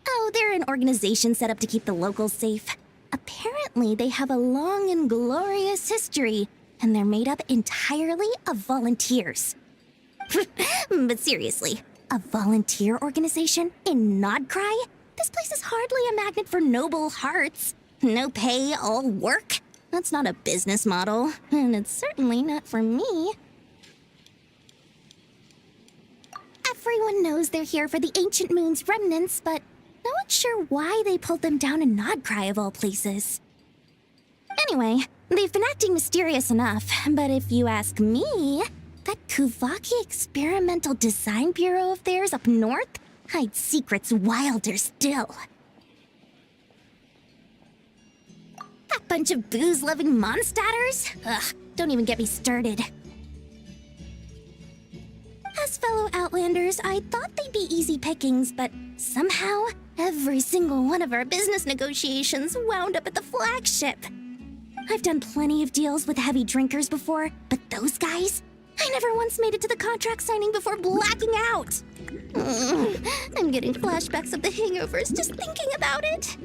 Oh, they're an organization set up to keep the locals safe. Apparently, they have a long and glorious history, and they're made up entirely of volunteers. But seriously, a volunteer organization in Nod-krai? This place is hardly a magnet for noble hearts. No pay, all work. That's not a business model, and it's certainly not for me. Everyone knows they're here for the ancient moon's remnants, but no one's sure why they pulled them down in Nod-krai of all places. Anyway, they've been acting mysterious enough, but if you ask me, that Kuvaki Experimental Design Bureau of theirs up north hides secrets wilder still. That bunch of booze-loving monsters? Ugh, don't even get me started. As fellow Outlanders, I thought they'd be easy pickings, but somehow, every single one of our business negotiations wound up at the flagship. I've done plenty of deals with heavy drinkers before, but those guys? I never once made it to the contract signing before blacking out. I'm getting flashbacks of the hangovers just thinking about it.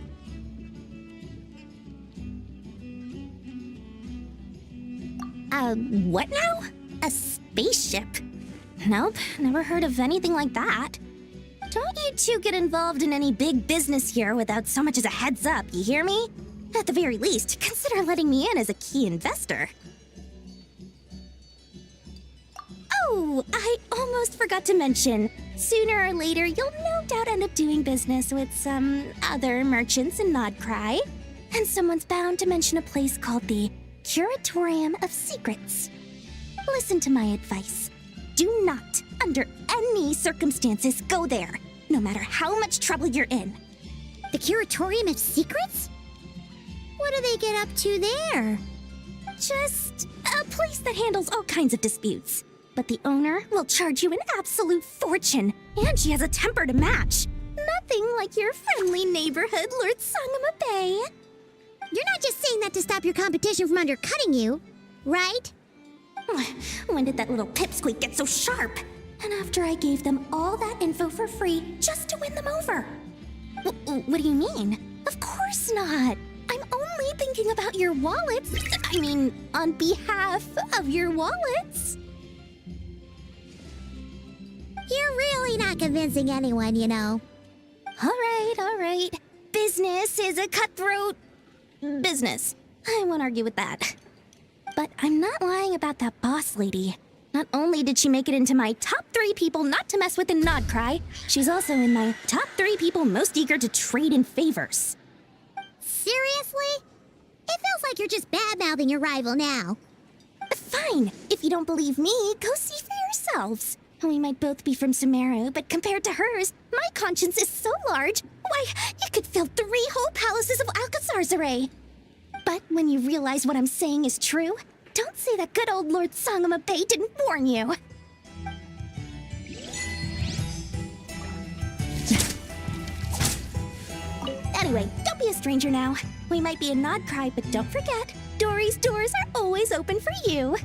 What now? A spaceship? Nope, never heard of anything like that. Don't you two get involved in any big business here without so much as a heads up, you hear me? At the very least, consider letting me in as a key investor. Oh, I almost forgot to mention. Sooner or later, you'll no doubt end up doing business with some other merchants in Nod-krai. And someone's bound to mention a place called the Curatorium of Secrets. Listen to my advice. Do not, under any circumstances, go there, no matter how much trouble you're in. The Curatorium of Secrets? What do they get up to there? Just a place that handles all kinds of disputes. But the owner will charge you an absolute fortune, and she has a temper to match. Nothing like your friendly neighborhood, Lord Sangama Bay. You're not just saying that to stop your competition from undercutting you, right? When did that little pipsqueak get so sharp? And after I gave them all that info for free just to win them over. What do you mean? Of course not. I'm only thinking about your wallets. I mean, on behalf of your wallets. You're really not convincing anyone, you know. All right. Business is a cutthroat business. I won't argue with that. But I'm not lying about that boss lady. Not only did she make it into my top 3 people not to mess with in Nod-krai, she's also in my top 3 people most eager to trade in favors. Seriously? It feels like you're just bad-mouthing your rival now. Fine. If you don't believe me, go see for yourselves. We might both be from Sumeru, but compared to hers, my conscience is so large, why, you could fill 3 whole palaces of Alcazar's array. But when you realize what I'm saying is true, don't say that good old Lord Sangama Bay didn't warn you. Anyway, don't be a stranger now. We might be in Nod-krai, but don't forget, Dory's doors are always open for you.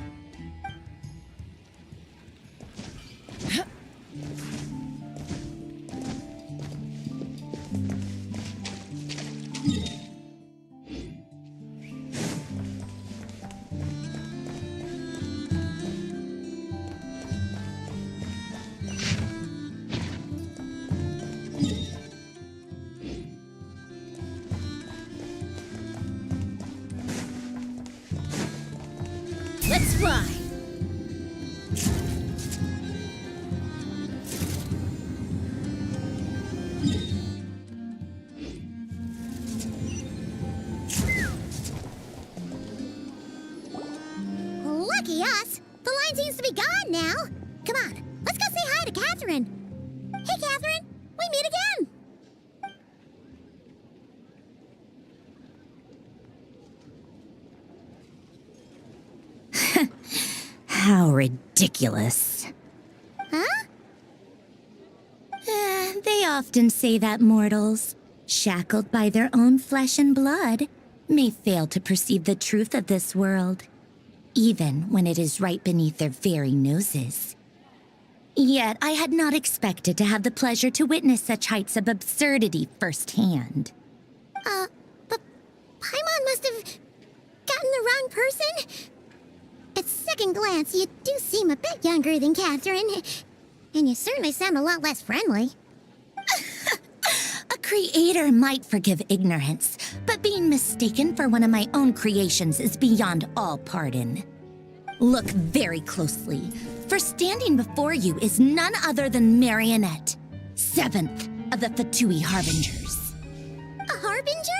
Let's fly! Lucky us! The line seems to be gone now. Come on, let's go say hi to Catherine. Hey, Catherine, we meet again! How ridiculous. Huh? They often say that mortals, shackled by their own flesh and blood, may fail to perceive the truth of this world, even when it is right beneath their very noses. Yet I had not expected to have the pleasure to witness such heights of absurdity firsthand. But Paimon must have gotten the wrong person. At second glance, you do seem a bit younger than Catherine, and you certainly sound a lot less friendly. A creator might forgive ignorance, but being mistaken for one of my own creations is beyond all pardon. Look very closely, for standing before you is none other than Marionette, 7th of the Fatui Harbingers. A harbinger?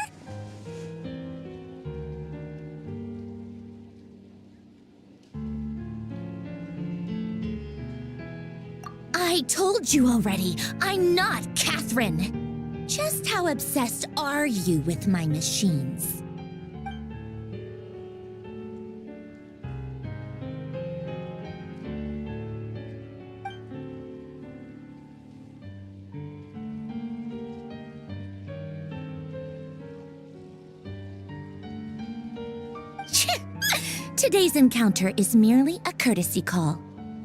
I told you already, I'm not Catherine. Just how obsessed are you with my machines? Today's encounter is merely a courtesy call,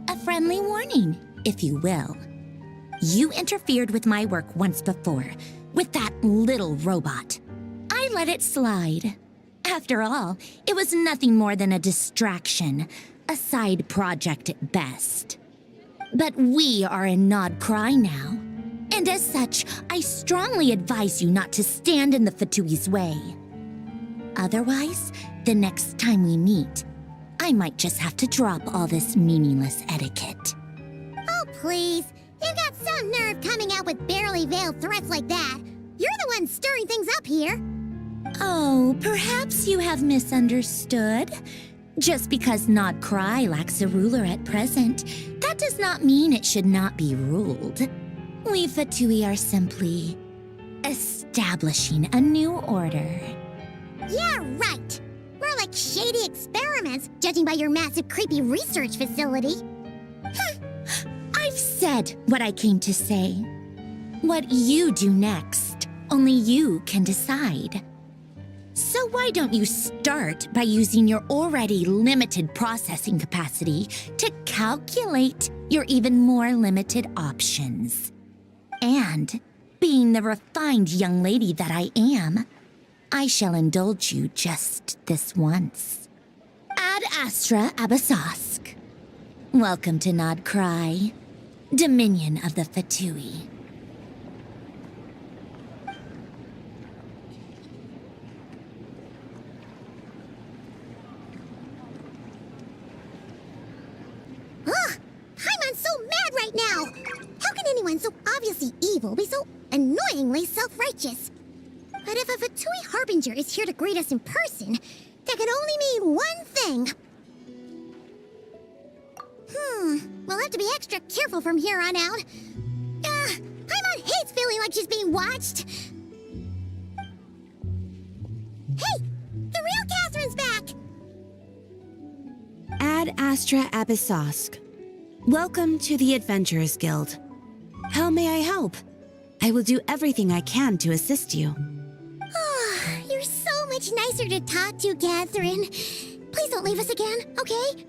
a friendly warning, if you will. You interfered with my work once before, with that little robot. I let it slide. After all, it was nothing more than a distraction, a side project at best. But we are in Nod-krai now, and as such, I strongly advise you not to stand in the Fatui's way. Otherwise, the next time we meet, I might just have to drop all this meaningless etiquette. Oh, please. You've got some nerve coming out with barely veiled threats like that. You're the one stirring things up here. Oh, perhaps you have misunderstood. Just because Nod-krai lacks a ruler at present, that does not mean it should not be ruled. We Fatui are simply establishing a new order. Yeah, right. We're like shady experiments, judging by your massive creepy research facility. I've said what I came to say. What you do next, only you can decide. So why don't you start by using your already limited processing capacity to calculate your even more limited options? And, being the refined young lady that I am, I shall indulge you just this once. Ad Astra Abyssosque. Welcome to Nod-krai, Dominion of the Fatui. Ugh! Paimon's so mad right now! How can anyone so obviously evil be so annoyingly self-righteous? But if a Fatui Harbinger is here to greet us in person, that can only mean one thing. We'll have to be extra careful from here on out. Paimon hates feeling like she's being watched. Hey! The real Catherine's back! Ad Astra Abyssosque. Welcome to the Adventurers Guild. How may I help? I will do everything I can to assist you. You're so much nicer to talk to, Catherine. Please don't leave us again, okay?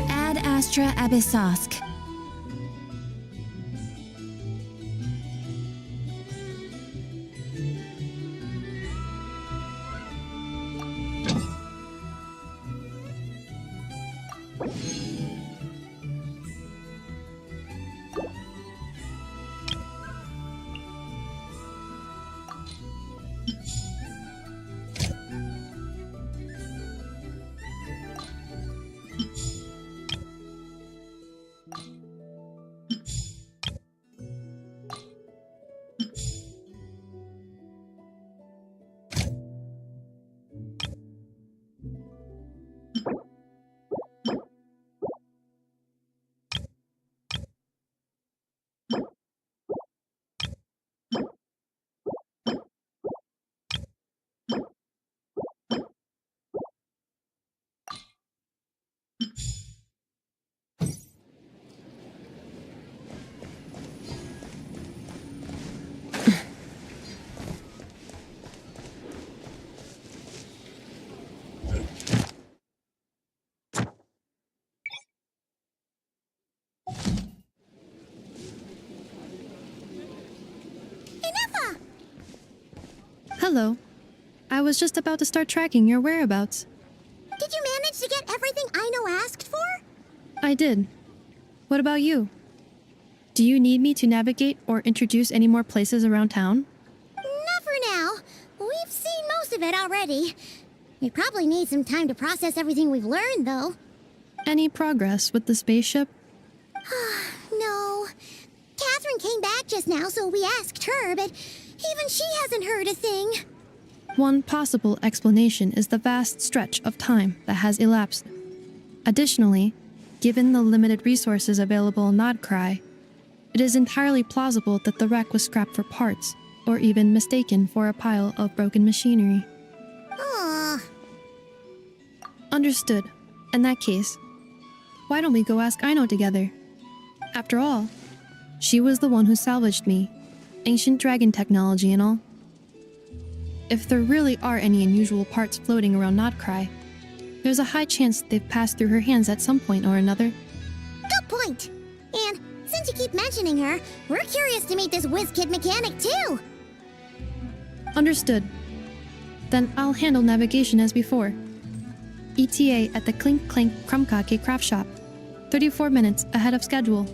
Ad Astra Abyssosque. Hello. I was just about to start tracking your whereabouts. Did you manage to get everything Aino asked for? I did. What about you? Do you need me to navigate or introduce any more places around town? Not for now. We've seen most of it already. We probably need some time to process everything we've learned, though. Any progress with the spaceship? No. Catherine came back just now, so we asked her, but even she hasn't heard a thing. One possible explanation is the vast stretch of time that has elapsed. Additionally, given the limited resources available in Nod-krai, it is entirely plausible that the wreck was scrapped for parts, or even mistaken for a pile of broken machinery. Aww. Understood. In that case, Why don't we go ask Aino together? After all, she was the one who salvaged me, ancient dragon technology and all. If there really are any unusual parts floating around Nod-krai, there's a high chance they've passed through her hands at some point or another. Good point. And since you keep mentioning her, we're curious to meet this whiz-kid mechanic too. Understood. Then I'll handle navigation as before. ETA at the Clink Clank Krumkake craft shop. 34 minutes ahead of schedule.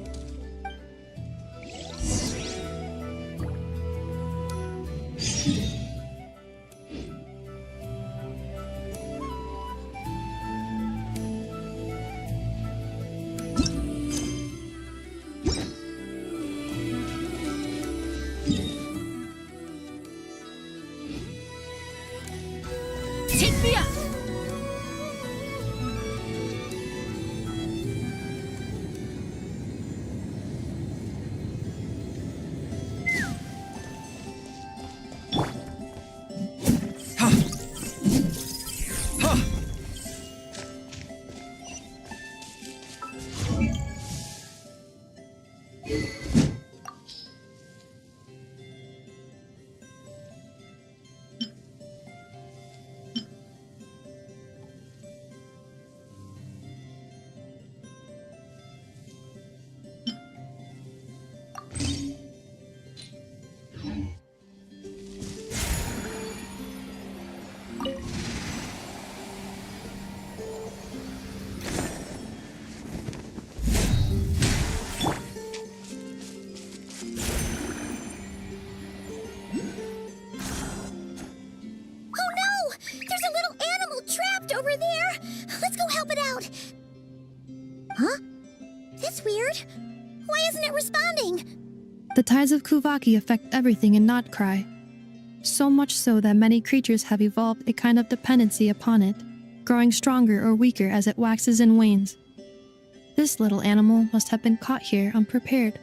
Take me up! Over there! Let's go help it out! Huh? That's weird. Why isn't it responding? The tides of Kuvaki affect everything in Nod-krai. So much so that many creatures have evolved a kind of dependency upon it, growing stronger or weaker as it waxes and wanes. This little animal must have been caught here unprepared.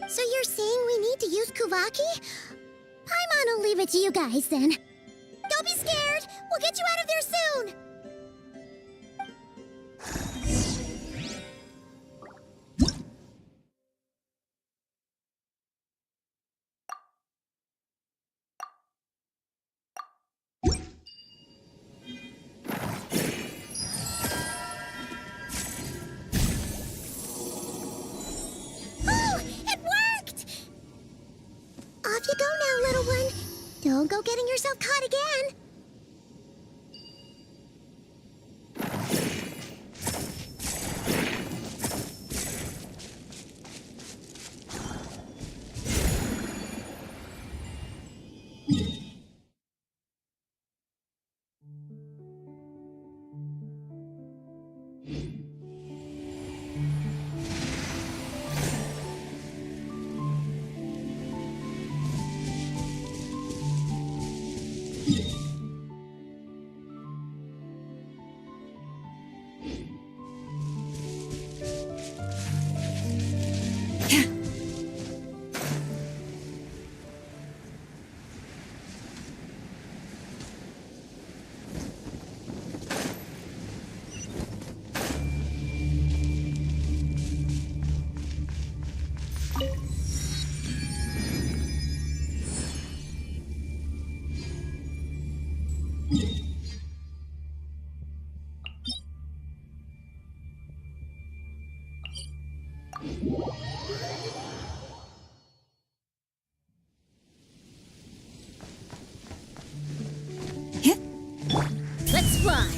So you're saying we need to use Kuvaki? Paimon will leave it to you guys then. Don't be scared! We'll get you out of there soon! Off you go now, little one. Don't go getting yourself caught again. Let's fly!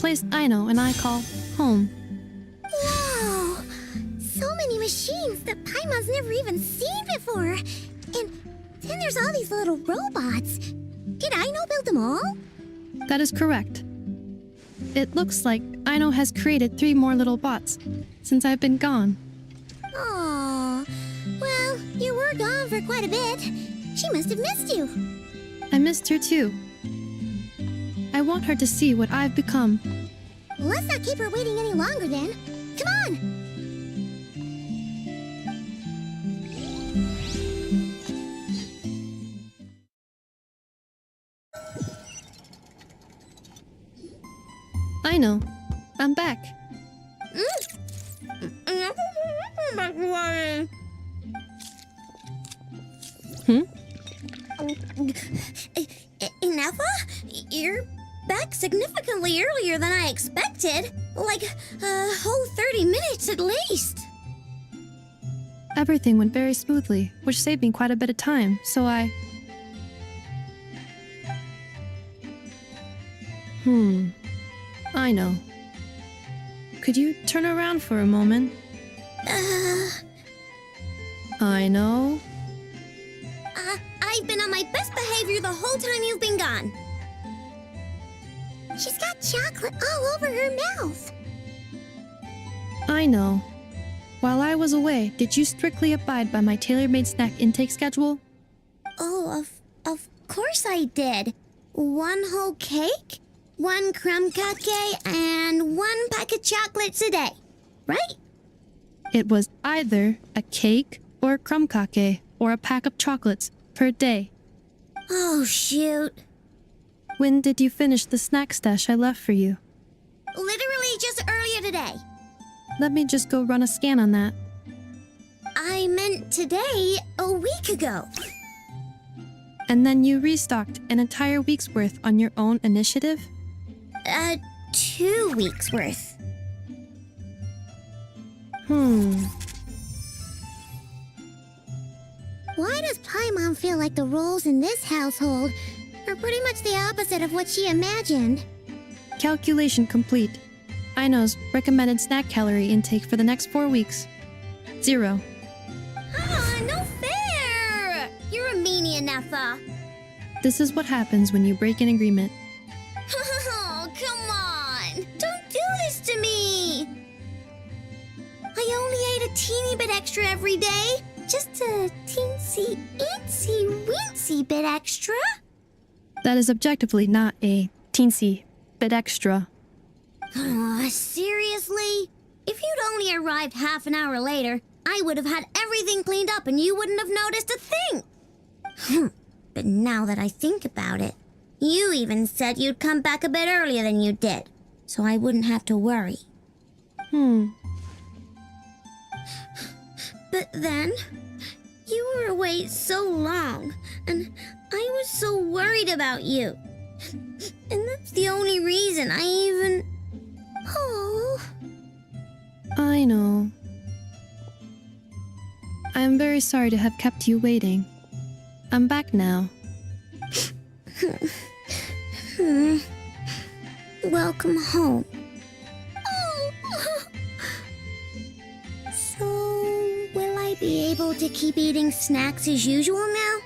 place Aino and I call home. Wow! So many machines that Paimon's never even seen before. And then there's all these little robots. Did Aino build them all? That is correct. It looks like Aino has created 3 more little bots since I've been gone. Aww. Well, you were gone for quite a bit. She must have missed you. I missed her too. I want her to see what I've become. Let's not keep her waiting any longer then. Come on! Aino, I'm back. Nefa? You're back significantly earlier than I expected. Like a whole 30 minutes at least. Everything went very smoothly, which saved me quite a bit of time, so I... Aino. Could you turn around for a moment? Aino? I've been on my best behavior the whole time you've been gone. She's got chocolate all over her mouth. Aino. While I was away, did you strictly abide by my tailor-made snack intake schedule? Oh, of course I did. 1 whole cake, 1 crumb cupcake, and 1 pack of chocolates a day, right? It was either a cake or a crumb cake or a pack of chocolates per day. Oh, shoot. When did you finish the snack stash I left for you? Literally just earlier today. Let me just go run a scan on that. I meant today, a week ago. And then you restocked an entire week's worth on your own initiative? 2 weeks worth. Why does Paimon feel like the roles in this household are pretty much the opposite of what she imagined? Calculation complete. Aino's recommended snack calorie intake for the next 4 weeks. 0. No fair! You're a meanie, Nefa. This is what happens when you break an agreement. Oh, come on! Don't do this to me! I only ate a teeny bit extra every day. Just a teensy, eensy, weensy bit extra. That is objectively not a teensy bit extra. Seriously? If you'd only arrived half an hour later, I would have had everything cleaned up and you wouldn't have noticed a thing. But now that I think about it, you even said you'd come back a bit earlier than you did, so I wouldn't have to worry. But then, you were away so long, and I was so worried about you. And that's the only reason I even... Oh... I know. I am very sorry to have kept you waiting. I'm back now. Welcome home. So, will I be able to keep eating snacks as usual now?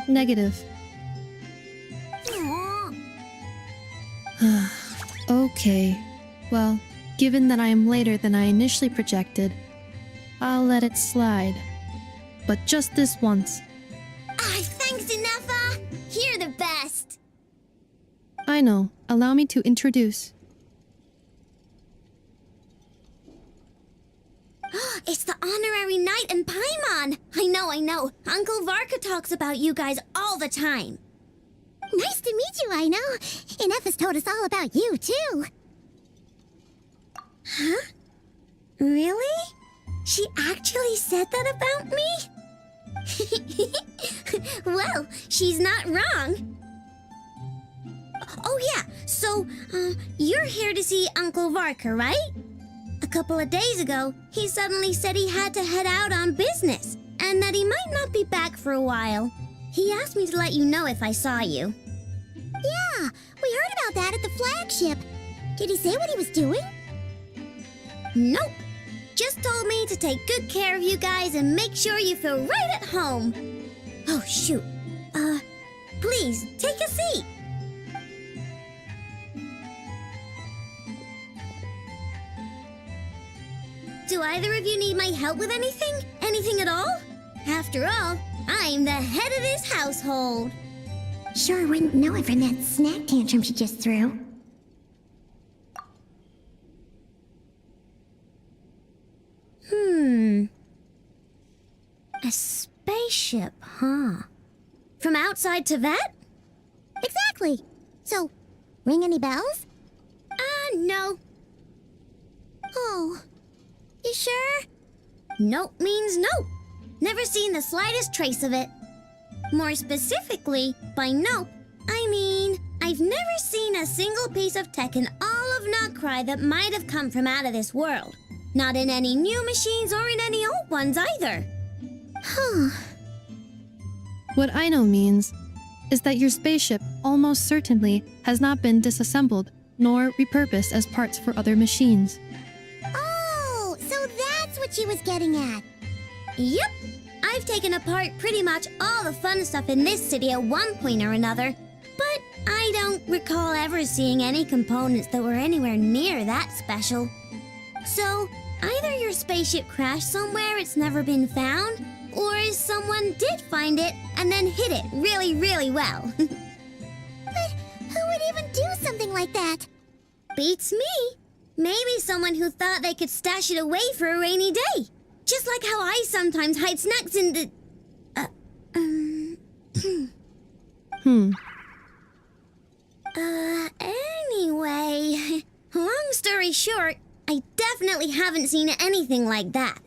Negative. Okay. Well, given that I am later than I initially projected, I'll let it slide. But just this once. Thanks, Nefa! You're the best! Aino, allow me to introduce. It's the honorary knight and Paimon! I know. Uncle Varka talks about you guys all the time. Nice to meet you, Aino. And Nefa's told us all about you, too. Huh? Really? She actually said that about me? Well, she's not wrong. Oh yeah, so, you're here to see Uncle Varka, right? A couple of days ago, he suddenly said he had to head out on business, and that he might not be back for a while. He asked me to let you know if I saw you. Yeah, we heard about that at the flagship. Did he say what he was doing? Nope. Just told me to take good care of you guys and make sure you feel right at home. Oh, shoot. Please, take a seat. Do either of you need my help with anything? Anything at all? After all, I'm the head of this household. Sure wouldn't know it from that snack tantrum she just threw. A spaceship, huh? From outside to that? Exactly. So, ring any bells? No. Oh, you sure? Nope means nope. Never seen the slightest trace of it. More specifically, by nope, I mean, I've never seen a single piece of tech in all of Nod-krai that might have come from out of this world. Not in any new machines or in any old ones either. Huh. What Aino means is that your spaceship almost certainly has not been disassembled nor repurposed as parts for other machines. Oh, so that's what she was getting at. Yep. I've taken apart pretty much all the fun stuff in this city at one point or another, but I don't recall ever seeing any components that were anywhere near that special. So, either your spaceship crashed somewhere it's never been found, or someone did find it and then hid it really, really well. But who would even do something like that? Beats me. Maybe someone who thought they could stash it away for a rainy day. Just like how I sometimes hide snacks in the... Anyway, long story short, I definitely haven't seen anything like that.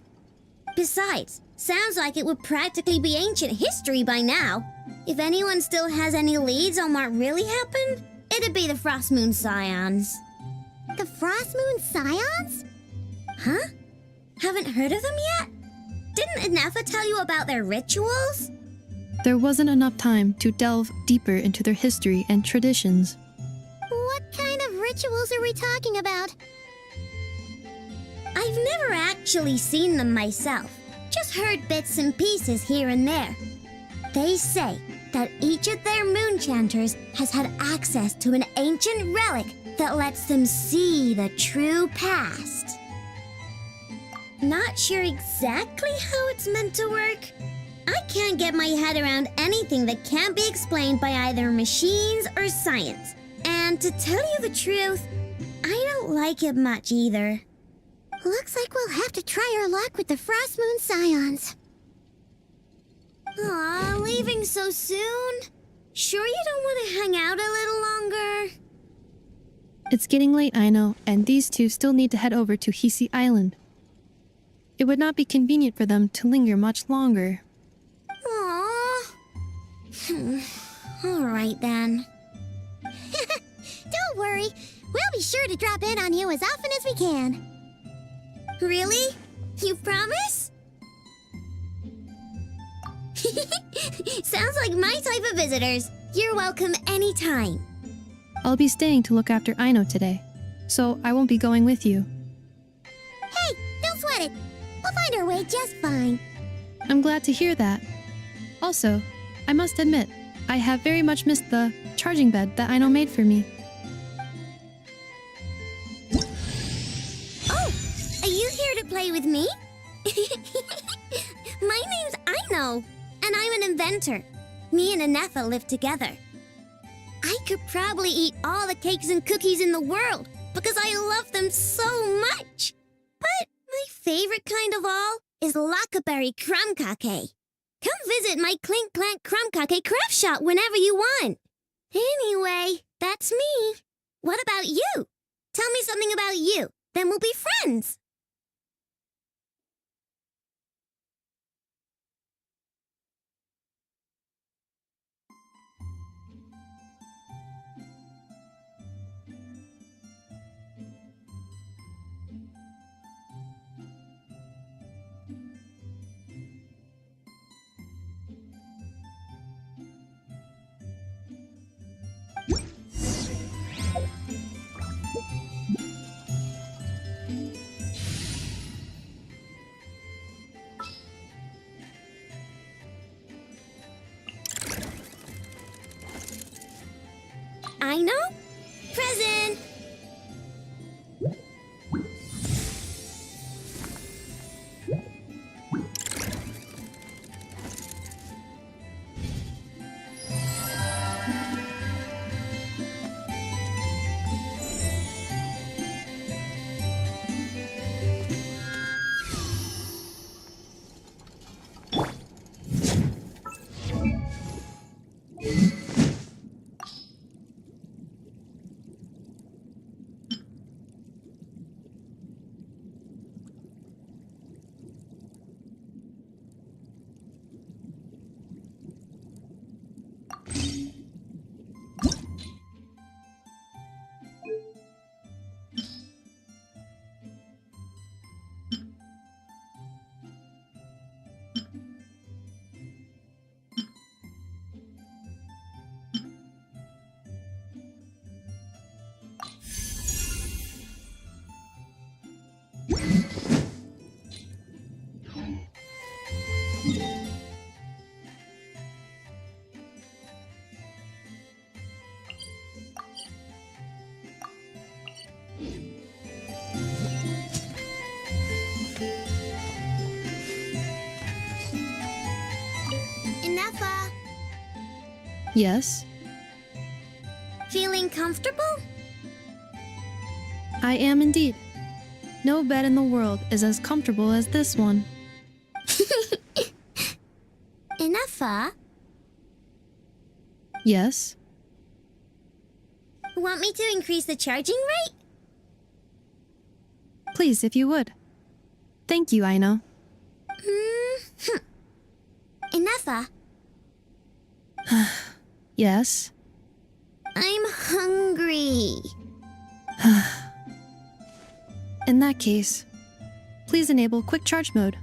Besides, sounds like it would practically be ancient history by now. If anyone still has any leads on what really happened, it'd be the Frost Moon Scions. The Frost Moon Scions? Huh? Haven't heard of them yet? Didn't Inefa tell you about their rituals? There wasn't enough time to delve deeper into their history and traditions. What kind of rituals are we talking about? I've never actually seen them myself, just heard bits and pieces here and there. They say that each of their moon chanters has had access to an ancient relic that lets them see the true past. Not sure exactly how it's meant to work. I can't get my head around anything that can't be explained by either machines or science. And to tell you the truth, I don't like it much either. Looks like we'll have to try our luck with the Frost Moon Scions. Aw, leaving so soon? Sure you don't want to hang out a little longer? It's getting late, Aino, and these two still need to head over to Hisi Island. It would not be convenient for them to linger much longer. Aww. All right then. Don't worry. We'll be sure to drop in on you as often as we can. Really? You promise? Sounds like my type of visitors. You're welcome anytime. I'll be staying to look after Aino today, so I won't be going with you. Hey, don't sweat it. We'll find our way just fine. I'm glad to hear that. Also, I must admit, I have very much missed the charging bed that Aino made for me. Oh, are you here to play with me? My name's Aino, and I'm an inventor. Me and Inefa live together. I could probably eat all the cakes and cookies in the world because I love them so much. But my favorite kind of all is Lakaberry Crumb Cake. Come visit my Clink Clank Crumb Cake craft shop whenever you want. Anyway, that's me. What about you? Tell me something about you, then we'll be friends. Aino? Present! Yes? Feeling comfortable? I am indeed. No bed in the world is as comfortable as this one. Enough. Yes? Want me to increase the charging rate? Please, if you would. Thank you, Aino. Enough. Yes? I'm hungry. In that case, please enable quick charge mode.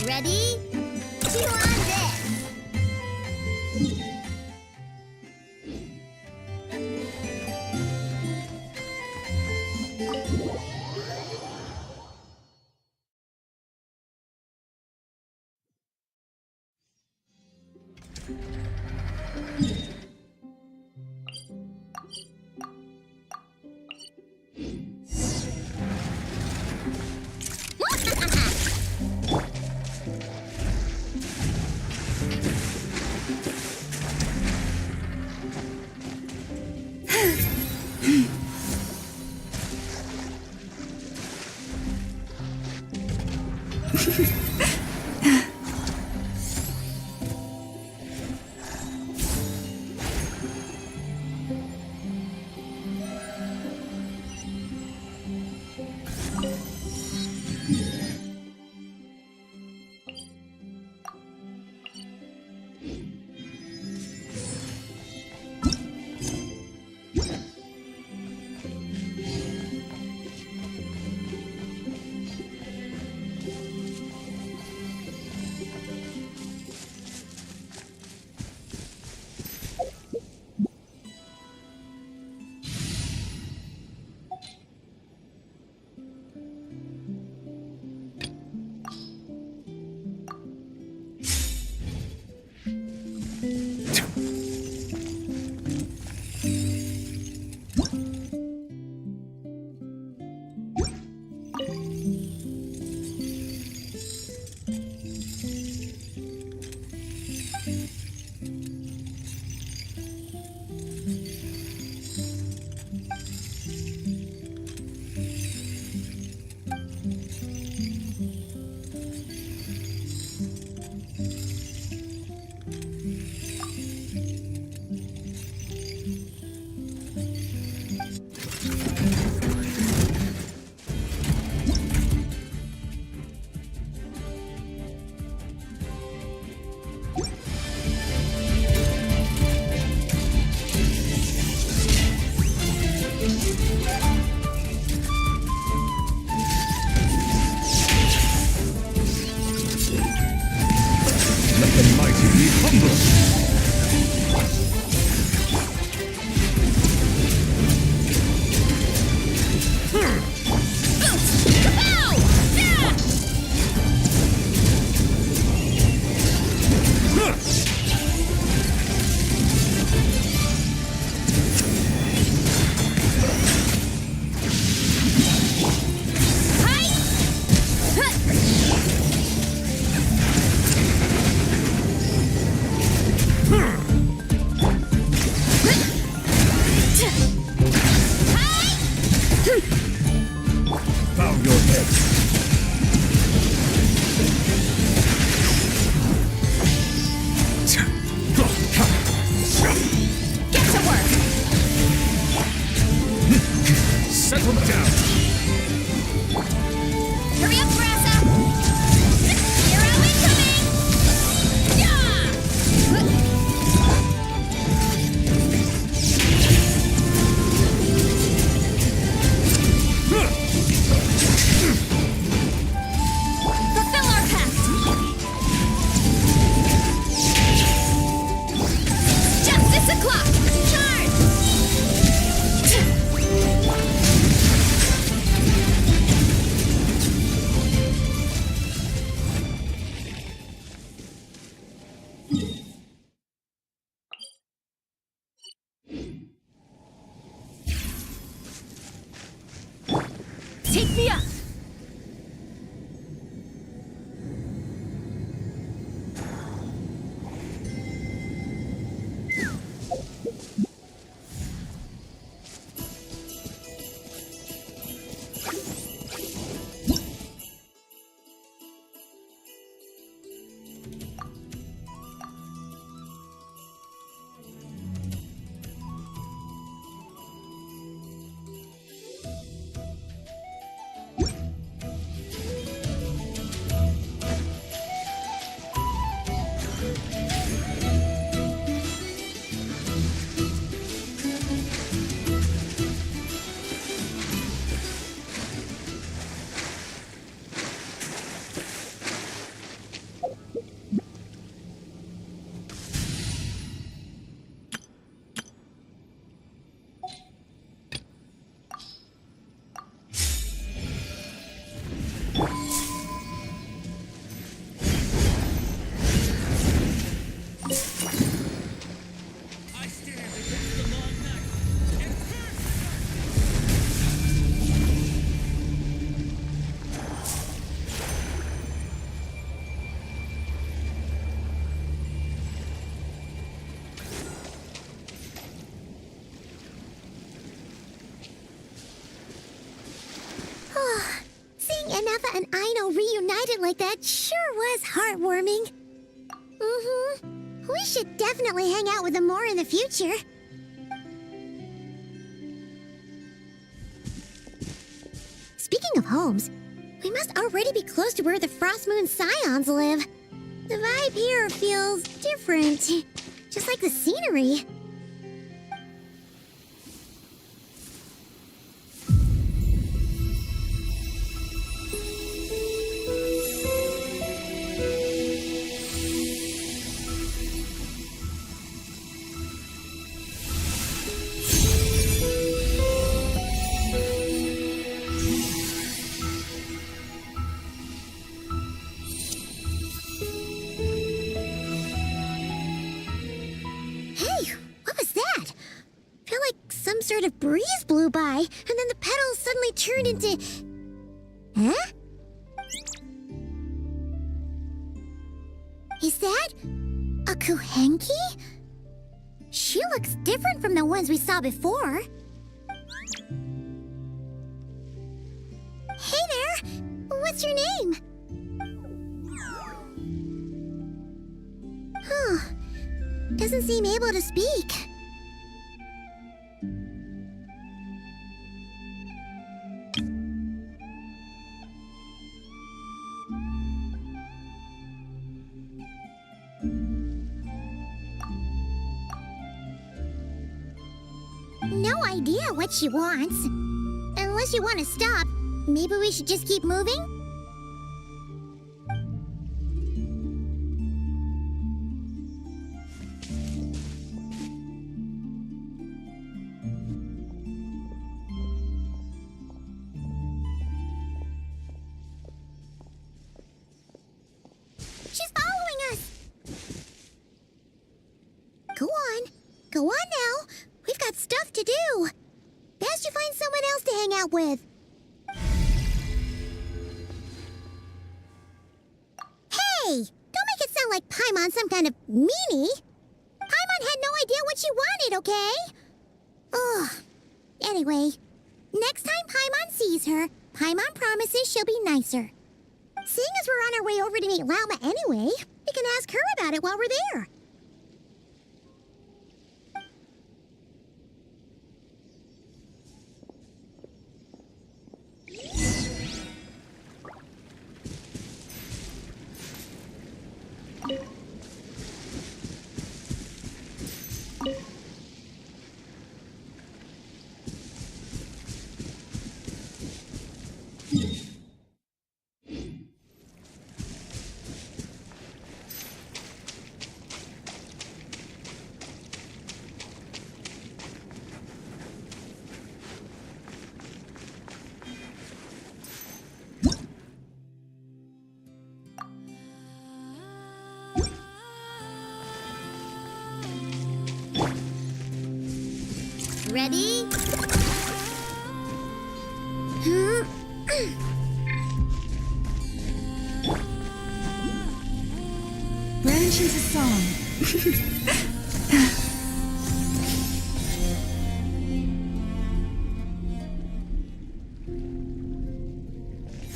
Ready? Chew on this! settle down. Hurry up, Brassa! Hero incoming! Fulfill our pact! Justice o'clock! Charge! Take me up! Anafa and Aino reunited like that sure was heartwarming. We should definitely hang out with them more in the future. Speaking of homes, we must already be close to where the Frost Moon Scions live. The vibe here feels different, just like the scenery. Sort of breeze blew by, and then the petals suddenly turned into... Huh? Is that a Kuhenki? She looks different from the ones we saw before. Hey there! What's your name? Huh. Doesn't seem able to speak. No idea what she wants. Unless you want to stop, maybe we should just keep moving? She's following us! Go on. Go on now. We've got stuff to do. Best you find someone else to hang out with. Hey! Don't make it sound like Paimon's some kind of meanie. Paimon had no idea what she wanted, okay? Ugh. Anyway, next time Paimon sees her, Paimon promises she'll be nicer. Seeing as we're on our way over to meet Lauma anyway, we can ask her about it while we're there. Ready? Branch into song.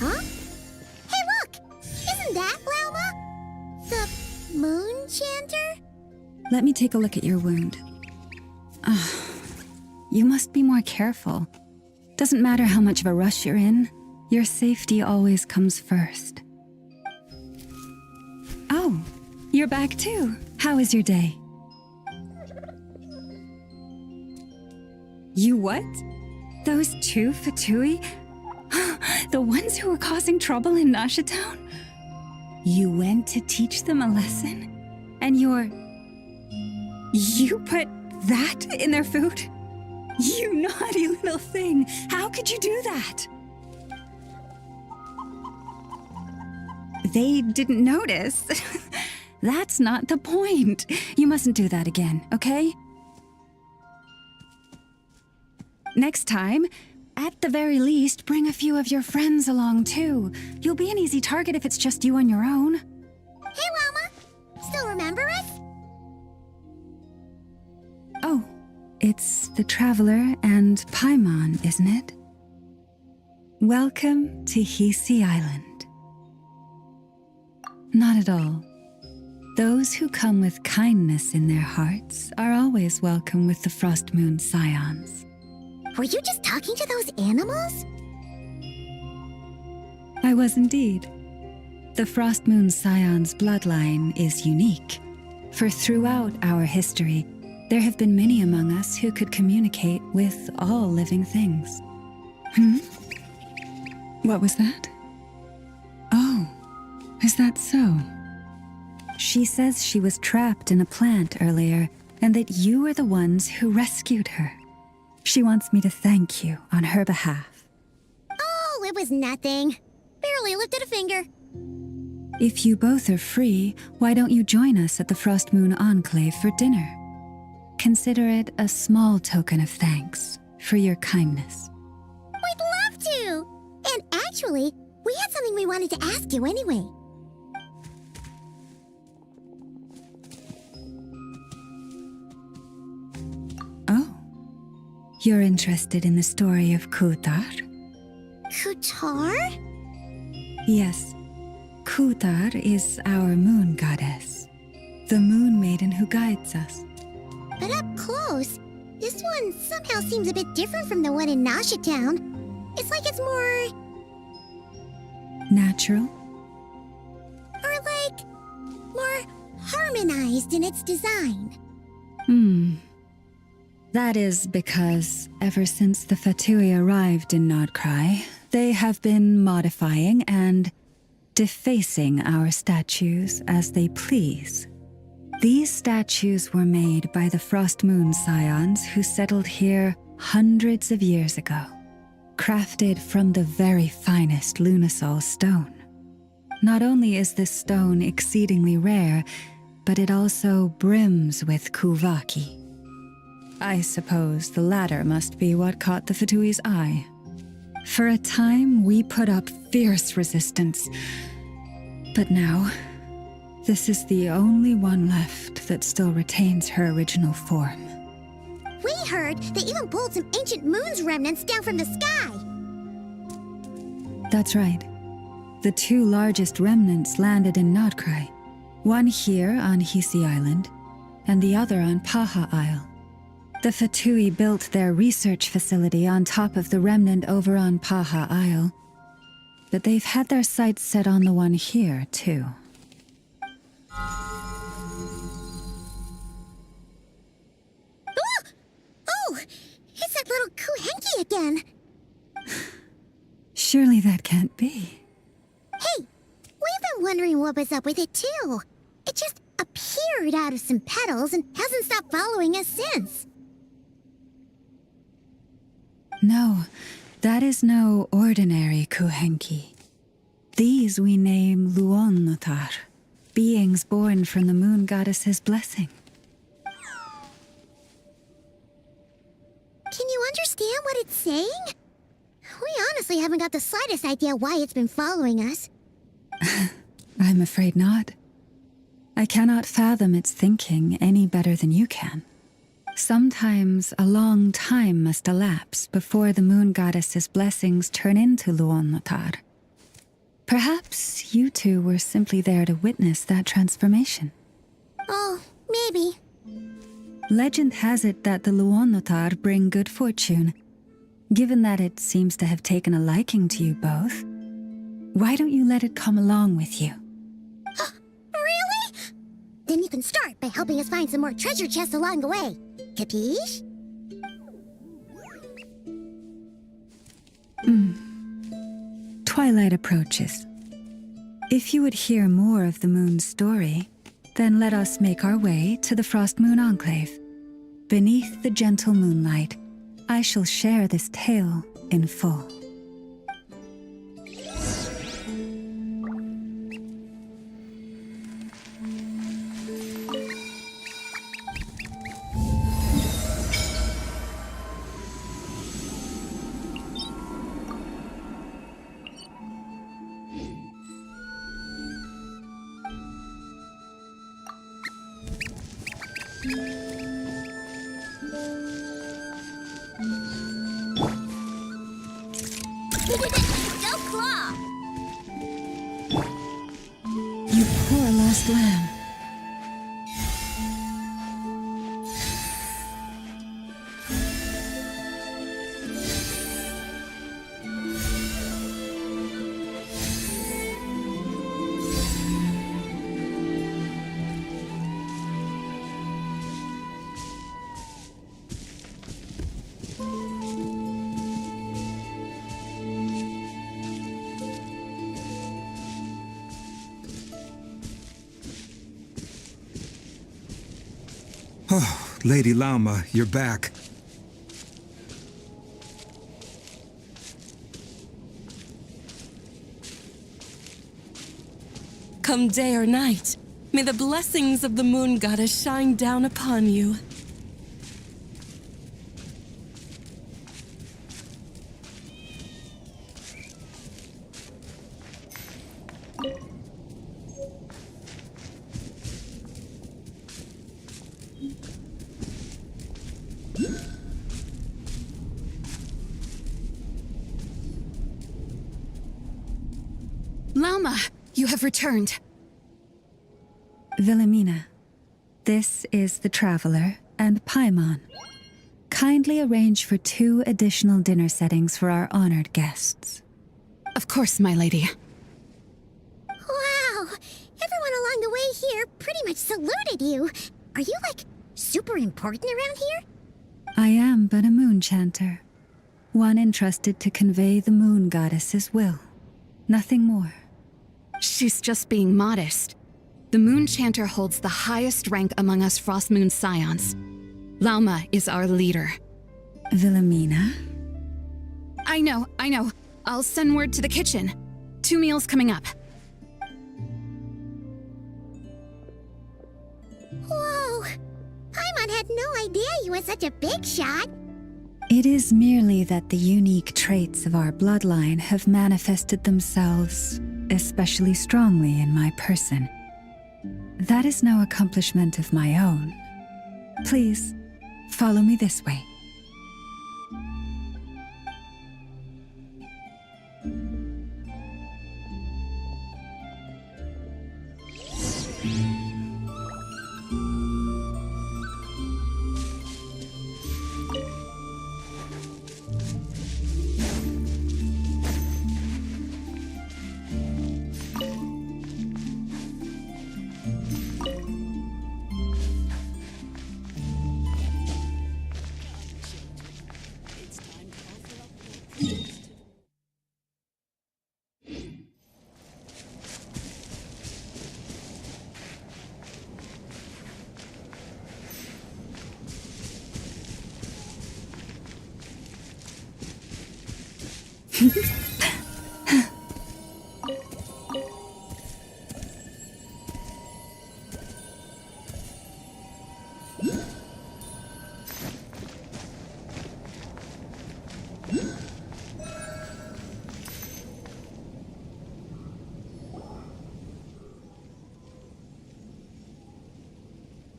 Huh? Hey, look! Isn't that Lauma? The moon chanter? Let me take a look at your wound. You must be more careful. Doesn't matter how much of a rush you're in, your safety always comes first. Oh, you're back too. How was your day? You what? Those two Fatui? The ones who were causing trouble in Nasha Town? You went to teach them a lesson? And you put that in their food? You naughty little thing! How could you do that? They didn't notice. That's not the point. You mustn't do that again, okay? Next time, at the very least, bring a few of your friends along too. You'll be an easy target if it's just you on your own. Hey, Lauma! Still remember us? Oh, it's the Traveler and Paimon, isn't it? Welcome to Hisi Island. Not at all. Those who come with kindness in their hearts are always welcome with the Frost Moon Scions. Were you just talking to those animals? I was indeed. The Frost Moon Scions bloodline is unique, for throughout our history, there have been many among us who could communicate with all living things. What was that? Oh, is that so? She says she was trapped in a plant earlier, and that you were the ones who rescued her. She wants me to thank you on her behalf. Oh, it was nothing. Barely lifted a finger. If you both are free, why don't you join us at the Frost Moon Enclave for dinner? Consider it a small token of thanks for your kindness. We'd love to! And actually, we had something we wanted to ask you anyway. Oh, you're interested in the story of Kutar? Kutar? Yes. Kutar is our moon goddess, the moon maiden who guides us. But up close, this one somehow seems a bit different from the one in Nasha Town. It's like it's more... natural? Or like... more harmonized in its design. That is because ever since the Fatui arrived in Nod-krai, they have been modifying and defacing our statues as they please. These statues were made by the Frost Moon Scions who settled here hundreds of years ago, crafted from the very finest lunasol stone. Not only is this stone exceedingly rare, but it also brims with kuvaki. I suppose the latter must be what caught the Fatui's eye. For a time, we put up fierce resistance, but now, this is the only one left that still retains her original form. We heard they even pulled some ancient moon's remnants down from the sky. That's right. The two largest remnants landed in Nod-krai, one here on Hisi Island, and the other on Paha Isle. The Fatui built their research facility on top of the remnant over on Paha Isle, but they've had their sights set on the one here, too. Oh! It's that little Kuhenki again! Surely that can't be. Hey! We've been wondering what was up with it, too. It just appeared out of some petals and hasn't stopped following us since. No, that is no ordinary Kuhenki. These we name Luonnotar, beings born from the moon goddess's blessing. what it's saying? We honestly haven't got the slightest idea why it's been following us. I'm afraid not. I cannot fathom its thinking any better than you can. Sometimes a long time must elapse before the moon goddess's blessings turn into Luon-Lotar. Perhaps you two were simply there to witness that transformation. Oh, maybe. Legend has it that the Luon-Lotar bring good fortune. Given that it seems to have taken a liking to you both, why don't you let it come along with you? Really? Then you can start by helping us find some more treasure chests along the way. Capiche? Twilight approaches. If you would hear more of the moon's story, then let us make our way to the Frost Moon Enclave. Beneath the gentle moonlight, I shall share this tale in full. Go Claw! You poor lost lamb. Oh, Lady Lauma, you're back. Come day or night, may the blessings of the moon goddess shine down upon you. Lauma, you have returned. Wilhelmina, this is the Traveler and Paimon. Kindly arrange for 2 additional dinner settings for our honored guests. Of course, my lady. Wow! Everyone along the way here pretty much saluted you. Are you, like, super important around here? I am but a moon chanter, one entrusted to convey the moon goddess's will. Nothing more. She's just being modest. The Moon Chanter holds the highest rank among us Frost Moon Scions. Lauma is our leader. Wilhelmina? I know. I'll send word to the kitchen. 2 meals coming up. Whoa! Paimon had no idea you were such a big shot. It is merely that the unique traits of our bloodline have manifested themselves especially strongly in my person. That is no accomplishment of my own. Please, follow me this way.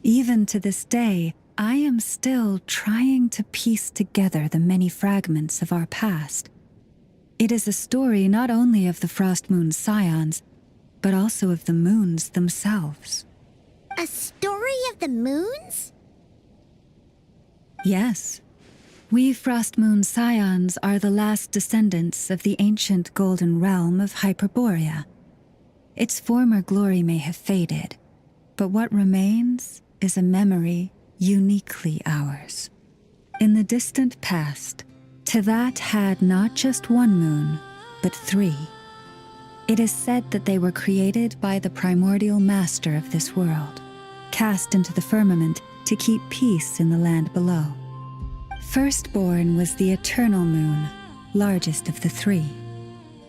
Even to this day, I am still trying to piece together the many fragments of our past. It is a story not only of the Frost Moon Scions, but also of the moons themselves. A story of the moons? Yes. We Frost Moon Scions are the last descendants of the ancient golden realm of Hyperborea. Its former glory may have faded, but what remains is a memory uniquely ours. In the distant past, th.HopeHub had not just one moon, but 3. It is said that they were created by the primordial master of this world, cast into the firmament to keep peace in the land below. Firstborn was the eternal moon, largest of the 3.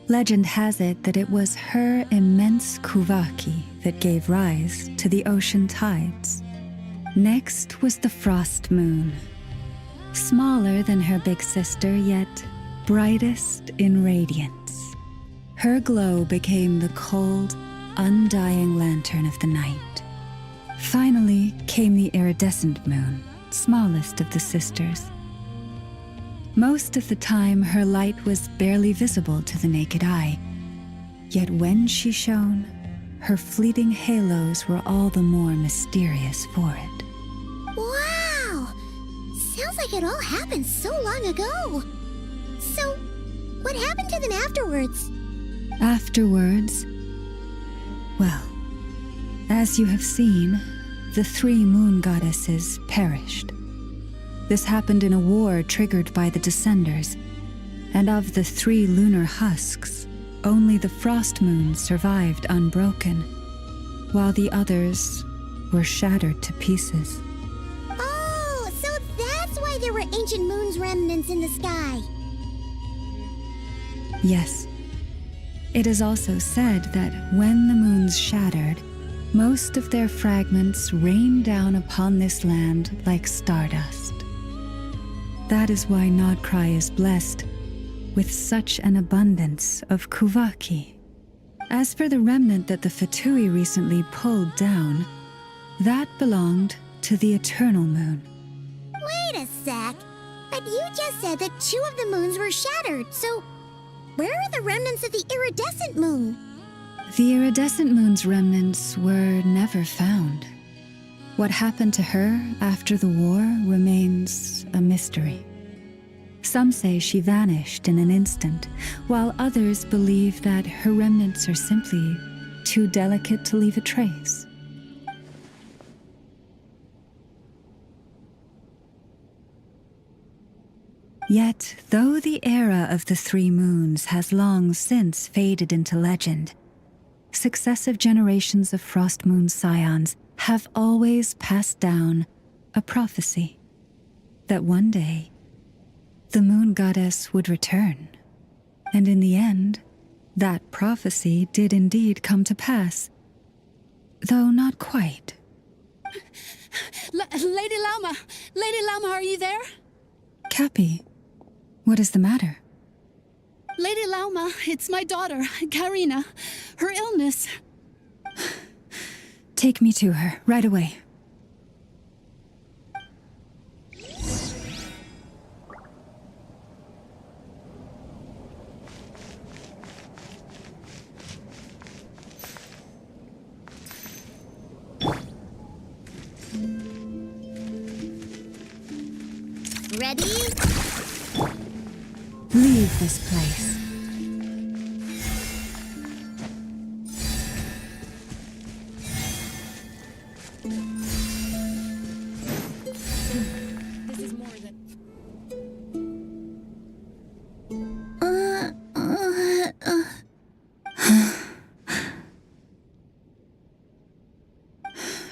Legend has it that it was her immense kuvaki that gave rise to the ocean tides. Next was the frost moon, smaller than her big sister, yet brightest in radiance. Her glow became the cold, undying lantern of the night. Finally came the iridescent moon, smallest of the sisters. Most of the time, her light was barely visible to the naked eye. Yet when she shone, her fleeting halos were all the more mysterious for it. Wow! Sounds like it all happened so long ago. So, what happened to them afterwards? Afterwards, well, as you have seen, the 3 moon goddesses perished. This happened in a war triggered by the Descenders, and of the 3 lunar husks, only the frost moon survived unbroken, while the others were shattered to pieces. Oh, so that's why there were ancient moon's remnants in the sky. Yes. It is also said that when the moons shattered, most of their fragments rained down upon this land like stardust. That is why Nod-krai is blessed with such an abundance of kuvaki. As for the remnant that the Fatui recently pulled down, that belonged to the eternal moon. Wait a sec. But you just said that 2 of the moons were shattered, so where are the remnants of the iridescent moon? The iridescent moon's remnants were never found. What happened to her after the war remains a mystery. Some say she vanished in an instant, while others believe that her remnants are simply too delicate to leave a trace. Yet, though the era of the 3 moons has long since faded into legend, successive generations of Frost Moon Scions have always passed down a prophecy that one day the moon goddess would return. And in the end, that prophecy did indeed come to pass, though not quite. Lady Lauma! Lady Lauma, are you there? Cappy, what is the matter? Lady Lauma, it's my daughter, Karina. Her illness. Take me to her, right away. Ready? Leave this place.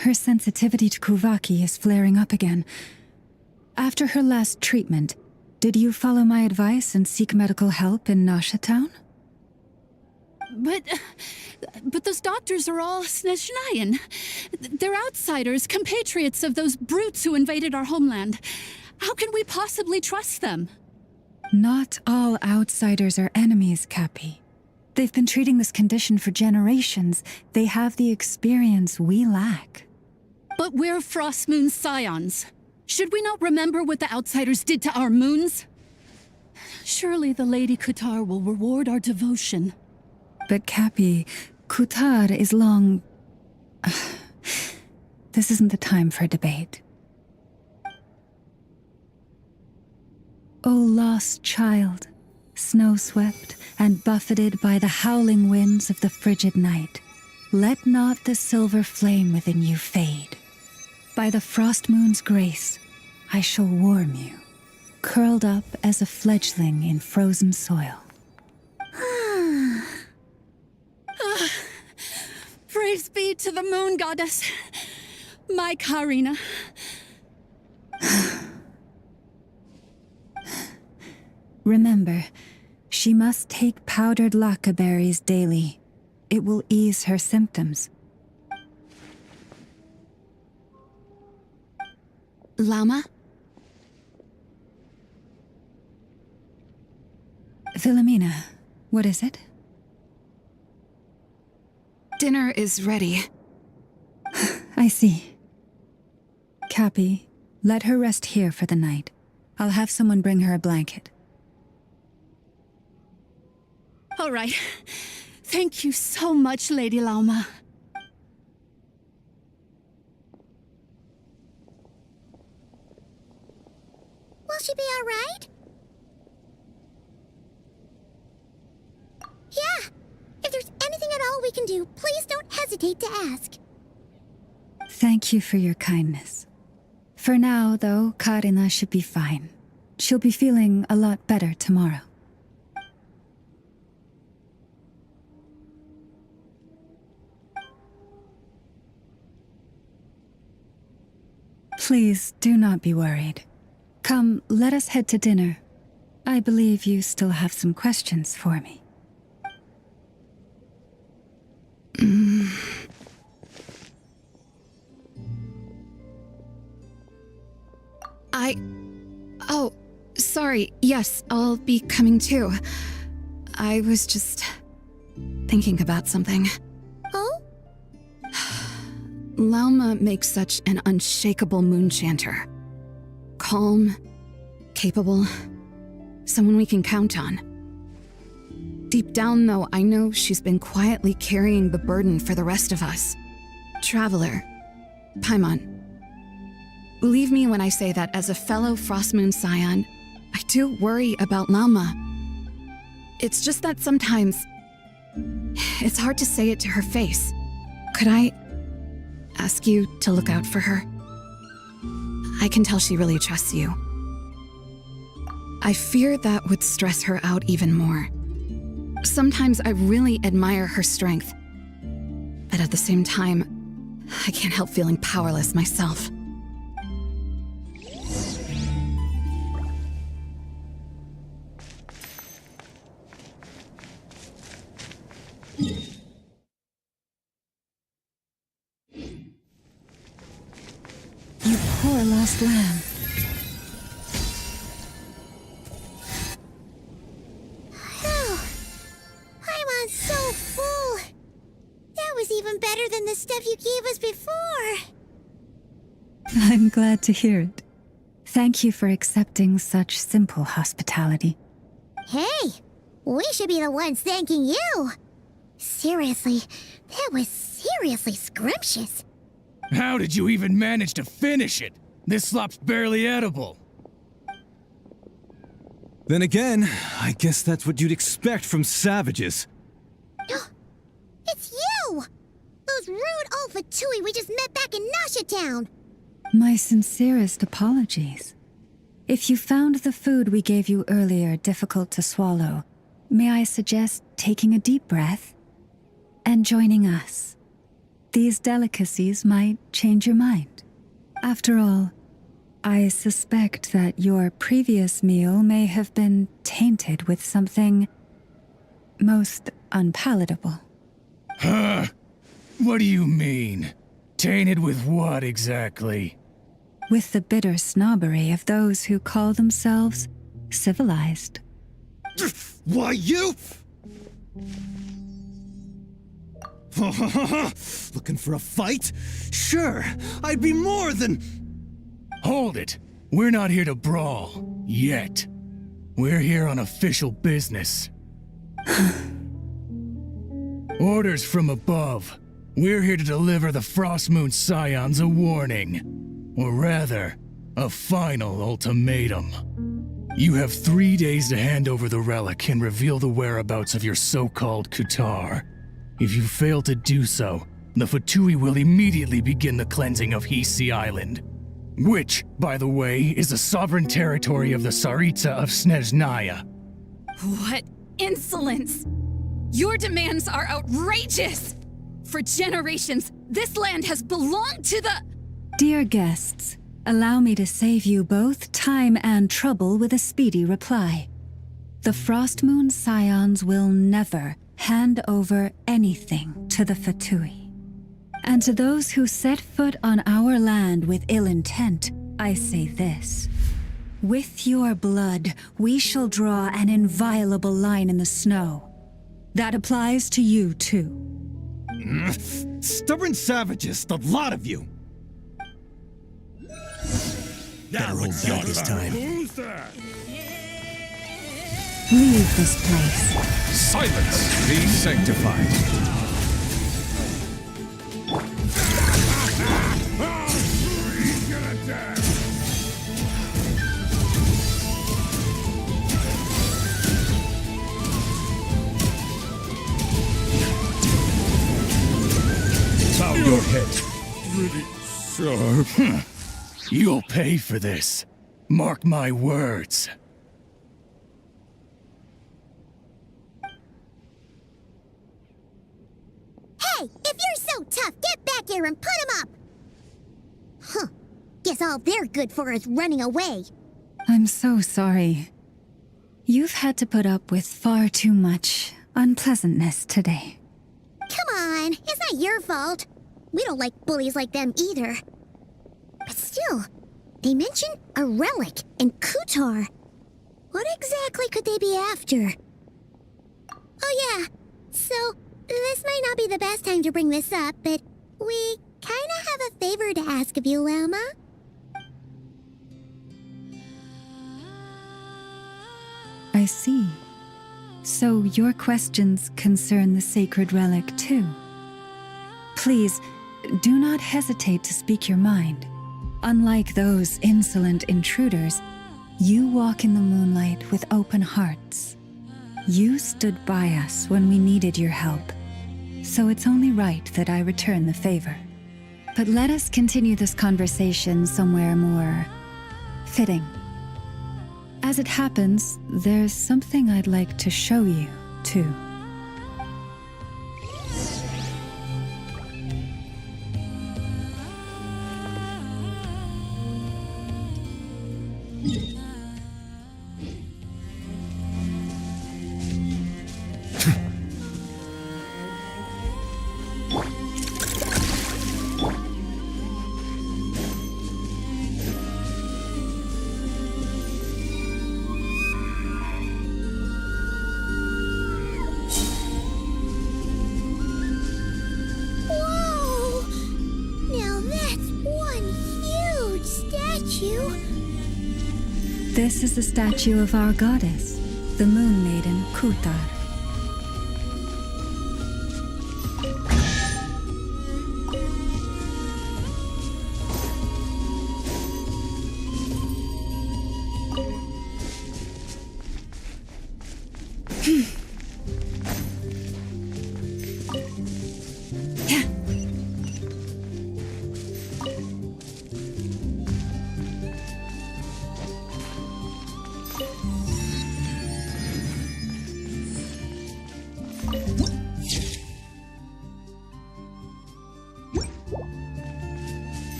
Her sensitivity to kuvaki is flaring up again. After her last treatment, did you follow my advice and seek medical help in Nasha Town? But those doctors are all Snezhnayan. They're outsiders, compatriots of those brutes who invaded our homeland. How can we possibly trust them? Not all outsiders are enemies, Cappy. They've been treating this condition for generations. They have the experience we lack. But we're Frost Moon Scions. Should we not remember what the outsiders did to our moons? Surely the Lady Kutar will reward our devotion. But Cappy, Kutar is long... This isn't the time for debate. O lost child, snow-swept and buffeted by the howling winds of the frigid night, let not the silver flame within you fade. By the frost moon's grace, I shall warm you, curled up as a fledgling in frozen soil. Praise be to the moon goddess, my Karina. Remember, she must take powdered laka berries daily. It will ease her symptoms. Lauma? Philomena, what is it? Dinner is ready. I see. Cappy, let her rest here for the night. I'll have someone bring her a blanket. All right. Thank you so much, Lady Lauma. Will she be all right? Yeah. If there's anything at all we can do, please don't hesitate to ask. Thank you for your kindness. For now, though, Karina should be fine. She'll be feeling a lot better tomorrow. Please do not be worried. Come, let us head to dinner. I believe you still have some questions for me. Oh, sorry. Yes, I'll be coming too. I was just thinking about something. Oh? Lauma makes such an unshakable moon chanter. Calm, capable, someone we can count on. Deep down, though, I know she's been quietly carrying the burden for the rest of us. Traveler, Paimon, believe me when I say that as a fellow Frost Moon Scion, I do worry about Lauma. It's just that sometimes it's hard to say it to her face. Could I ask you to look out for her? I can tell she really trusts you. I fear that would stress her out even more. Sometimes I really admire her strength, but at the same time, I can't help feeling powerless myself. You poor lost lamb. Paimon's so full. That was even better than the stuff you gave us before. I'm glad to hear it. Thank you for accepting such simple hospitality. Hey, we should be the ones thanking you. Seriously, that was seriously scrumptious. How did you even manage to finish it? This slop's barely edible. Then again, I guess that's what you'd expect from savages. It's you! Those rude old Fatui we just met back in Nasha Town. My sincerest apologies. If you found the food we gave you earlier difficult to swallow, may I suggest taking a deep breath and joining us? These delicacies might change your mind. After all, I suspect that your previous meal may have been tainted with something most unpalatable. Huh? What do you mean? Tainted with what exactly? With the bitter snobbery of those who call themselves civilized. Why, you? Looking for a fight? Sure, I'd be more than... Hold it! We're not here to brawl. Yet. We're here on official business. Orders from above. We're here to deliver the Frostmoon Scions a warning. Or rather, a final ultimatum. You have 3 days to hand over the relic and reveal the whereabouts of your so-called Kutar. If you fail to do so, the Fatui will immediately begin the cleansing of Hisi Island. Which, by the way, is the sovereign territory of the Tsaritsa of Snezhnaya. What insolence! Your demands are outrageous! For generations, this land has belonged to the... Dear guests, allow me to save you both time and trouble with a speedy reply. The Frostmoon Scions will never hand over anything to the Fatui. And to those who set foot on our land with ill intent, I say this. With your blood, we shall draw an inviolable line in the snow. That applies to you, too. Stubborn savages, the lot of you! Better hold back this time. Who's that? Leave this place. Silence! Be sanctified. Bow your head. Pretty sharp. You'll pay for this. Mark my words. Hey, if you're so tough, get back here and put him up! Huh. Guess all they're good for is running away. I'm so sorry. You've had to put up with far too much unpleasantness today. Come on, it's not your fault. We don't like bullies like them either. But still, they mentioned a relic and Kutar. What exactly could they be after? Oh yeah, so this might not be the best time to bring this up, but we kinda have a favor to ask of you, Lauma. I see. So your questions concern the sacred relic too. Please, do not hesitate to speak your mind. Unlike those insolent intruders, you walk in the moonlight with open hearts. You stood by us when we needed your help, so it's only right that I return the favor. But let us continue this conversation somewhere more fitting. As it happens, there's something I'd like to show you, too. This is the statue of our goddess, the Moon Maiden Kutar.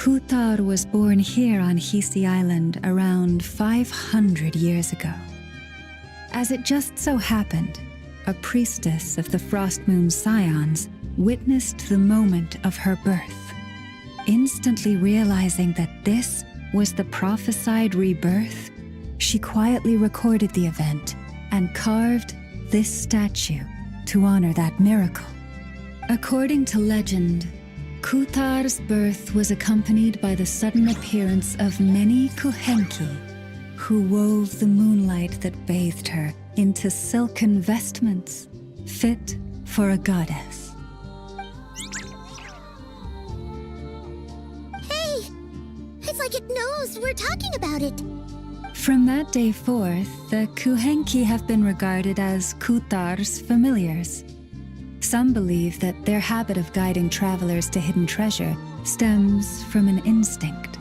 Kuthar was born here on Hisi Island around 500 years ago. As it just so happened, a priestess of the Frost Moon Scions witnessed the moment of her birth. Instantly realizing that this was the prophesied rebirth, she quietly recorded the event and carved this statue to honor that miracle. According to legend, Kuthar's birth was accompanied by the sudden appearance of many Kuhenki, who wove the moonlight that bathed her into silken vestments fit for a goddess. Hey! It's like it knows we're talking about it. From that day forth, the Kuhenki have been regarded as Kuthar's familiars. Some believe that their habit of guiding travelers to hidden treasure stems from an instinct,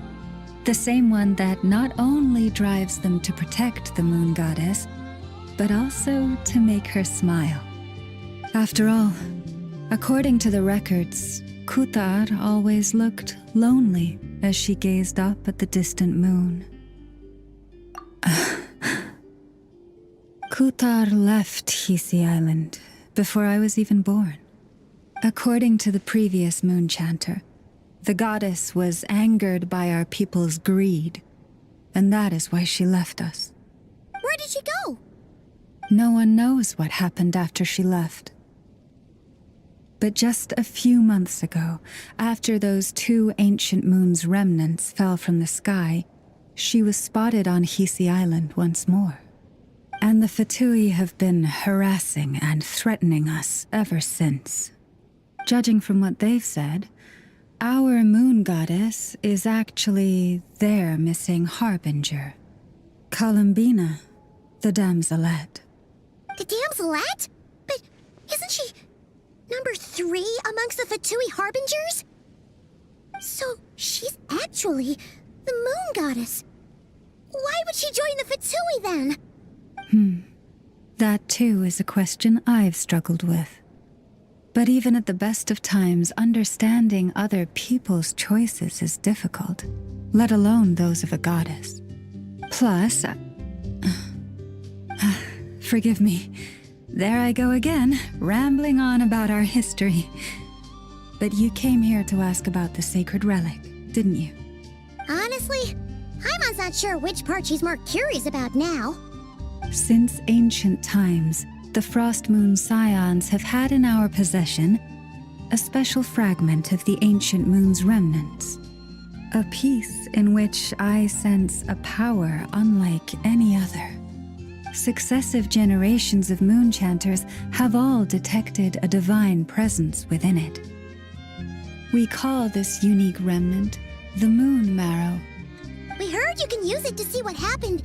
the same one that not only drives them to protect the moon goddess, but also to make her smile. After all, according to the records, Kuthar always looked lonely as she gazed up at the distant moon. Kuthar left Hisi Island before I was even born. According to the previous moon chanter, the goddess was angered by our people's greed, and that is why she left us. Where did she go? No one knows what happened after she left. But just a few months ago, after those 2 ancient moon's remnants fell from the sky, she was spotted on Hisi Island once more. And the Fatui have been harassing and threatening us ever since. Judging from what they've said, our moon goddess is actually their missing harbinger, Columbina, the damselette. The damselette? But isn't she number 3 amongst the Fatui harbingers? So she's actually the moon goddess. Why would she join the Fatui then? That too is a question I've struggled with. But even at the best of times, understanding other people's choices is difficult, let alone those of a goddess. Plus, forgive me, there I go again, rambling on about our history. But you came here to ask about the sacred relic, didn't you? Honestly, Paimon's not sure which part she's more curious about now. Since ancient times, the Frost Moon Scions have had in our possession a special fragment of the ancient moon's remnants. A piece in which I sense a power unlike any other. Successive generations of moon chanters have all detected a divine presence within it. We call this unique remnant the Moon Marrow. We heard you can use it to see what happened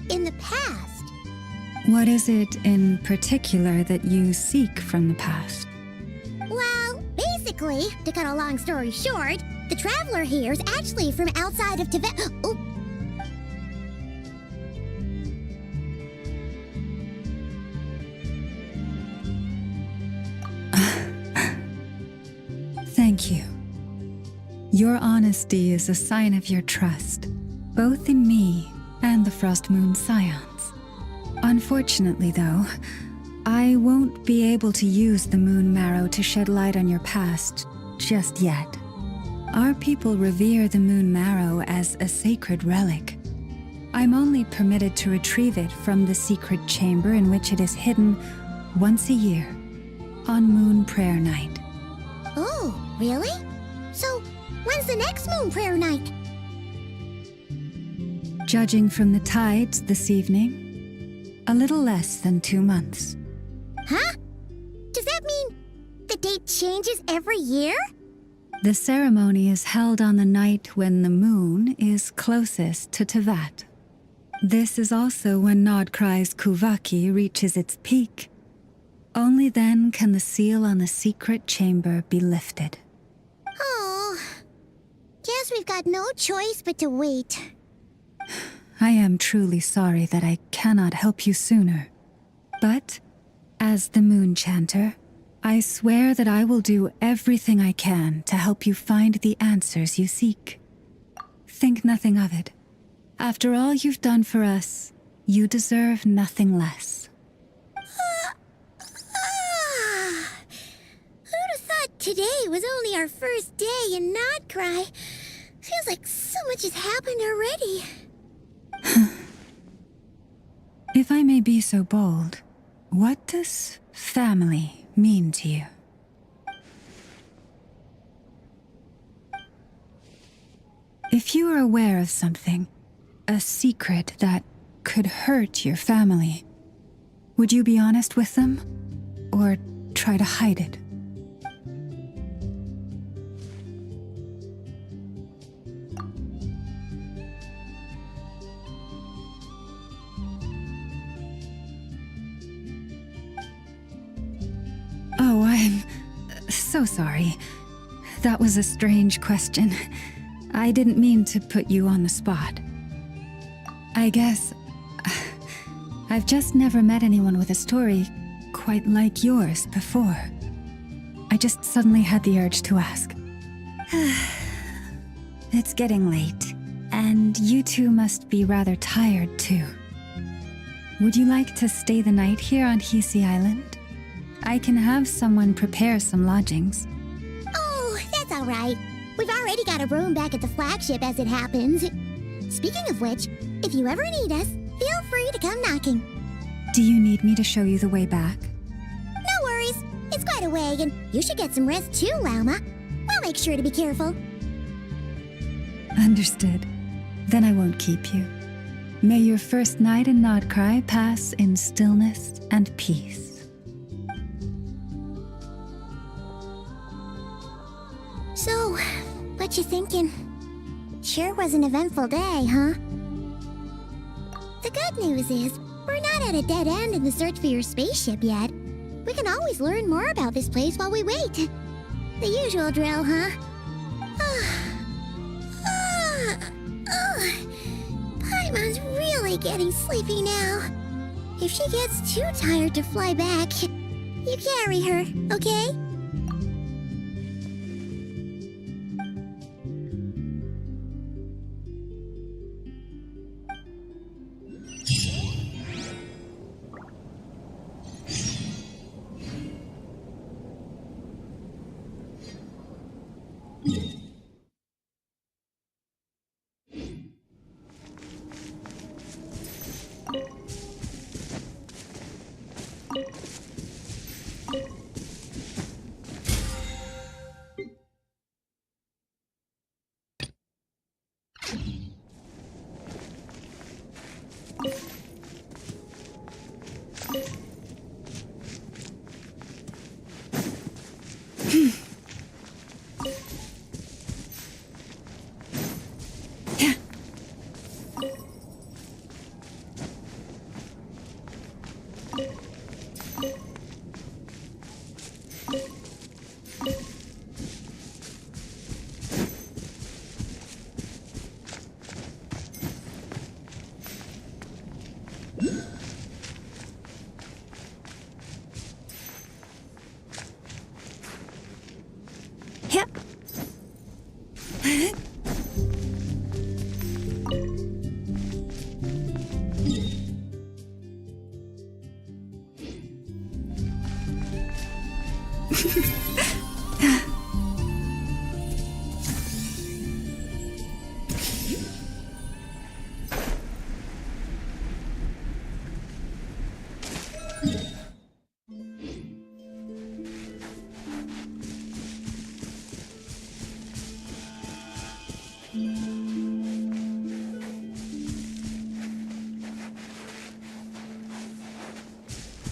in the past. What is it in particular that you seek from the past? Well, basically, to cut a long story short, the traveler here is actually from outside of Tibet. Oh. Thank you. Your honesty is a sign of your trust, both in me and the Frost Moon Scions. Unfortunately, though, I won't be able to use the Moon Marrow to shed light on your past just yet. Our people revere the Moon Marrow as a sacred relic. I'm only permitted to retrieve it from the secret chamber in which it is hidden once a year, on Moon Prayer Night. Oh, really? So, when's the next Moon Prayer Night? Judging from the tides this evening, a little less than 2 months. Huh? Does that mean the date changes every year? The ceremony is held on the night when the moon is closest to Tevat. This is also when Nod-krai's Kuvaki reaches its peak. Only then can the seal on the secret chamber be lifted. Oh, guess we've got no choice but to wait. I am truly sorry that I cannot help you sooner. But, as the Moon Chanter, I swear that I will do everything I can to help you find the answers you seek. Think nothing of it. After all you've done for us, you deserve nothing less. Who'd have thought today was only our first day in Nod-krai? Feels like so much has happened already. If I may be so bold, what does family mean to you? If you are aware of something, a secret that could hurt your family, would you be honest with them or try to hide it? Oh, I'm so sorry. That was a strange question. I didn't mean to put you on the spot. I guess I've just never met anyone with a story quite like yours before. I just suddenly had the urge to ask. It's getting late, and you two must be rather tired too. Would you like to stay the night here on Hisi Island? I can have someone prepare some lodgings. Oh, that's all right. We've already got a room back at the flagship as it happens. Speaking of which, if you ever need us, feel free to come knocking. Do you need me to show you the way back? No worries. It's quite a way, and you should get some rest too, Lauma. We'll make sure to be careful. Understood. Then I won't keep you. May your first night in Nod-krai pass in stillness and peace. So, what you thinking? Sure was an eventful day, huh? The good news is, we're not at a dead end in the search for your spaceship yet. We can always learn more about this place while we wait. The usual drill, huh? Paimon's really getting sleepy now. If she gets too tired to fly back, you carry her, okay?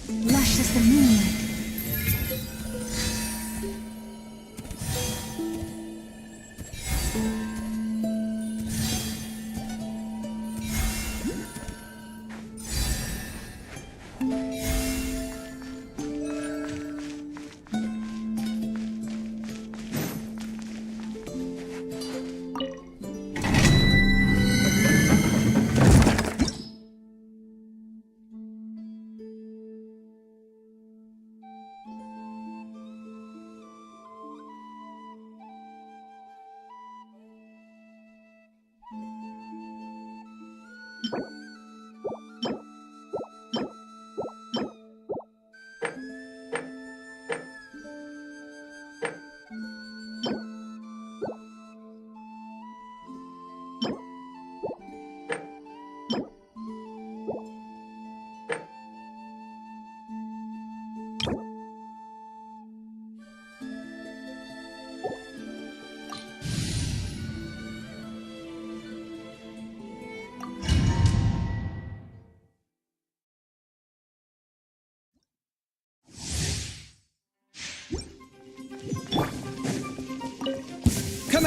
Lush as the moonlight.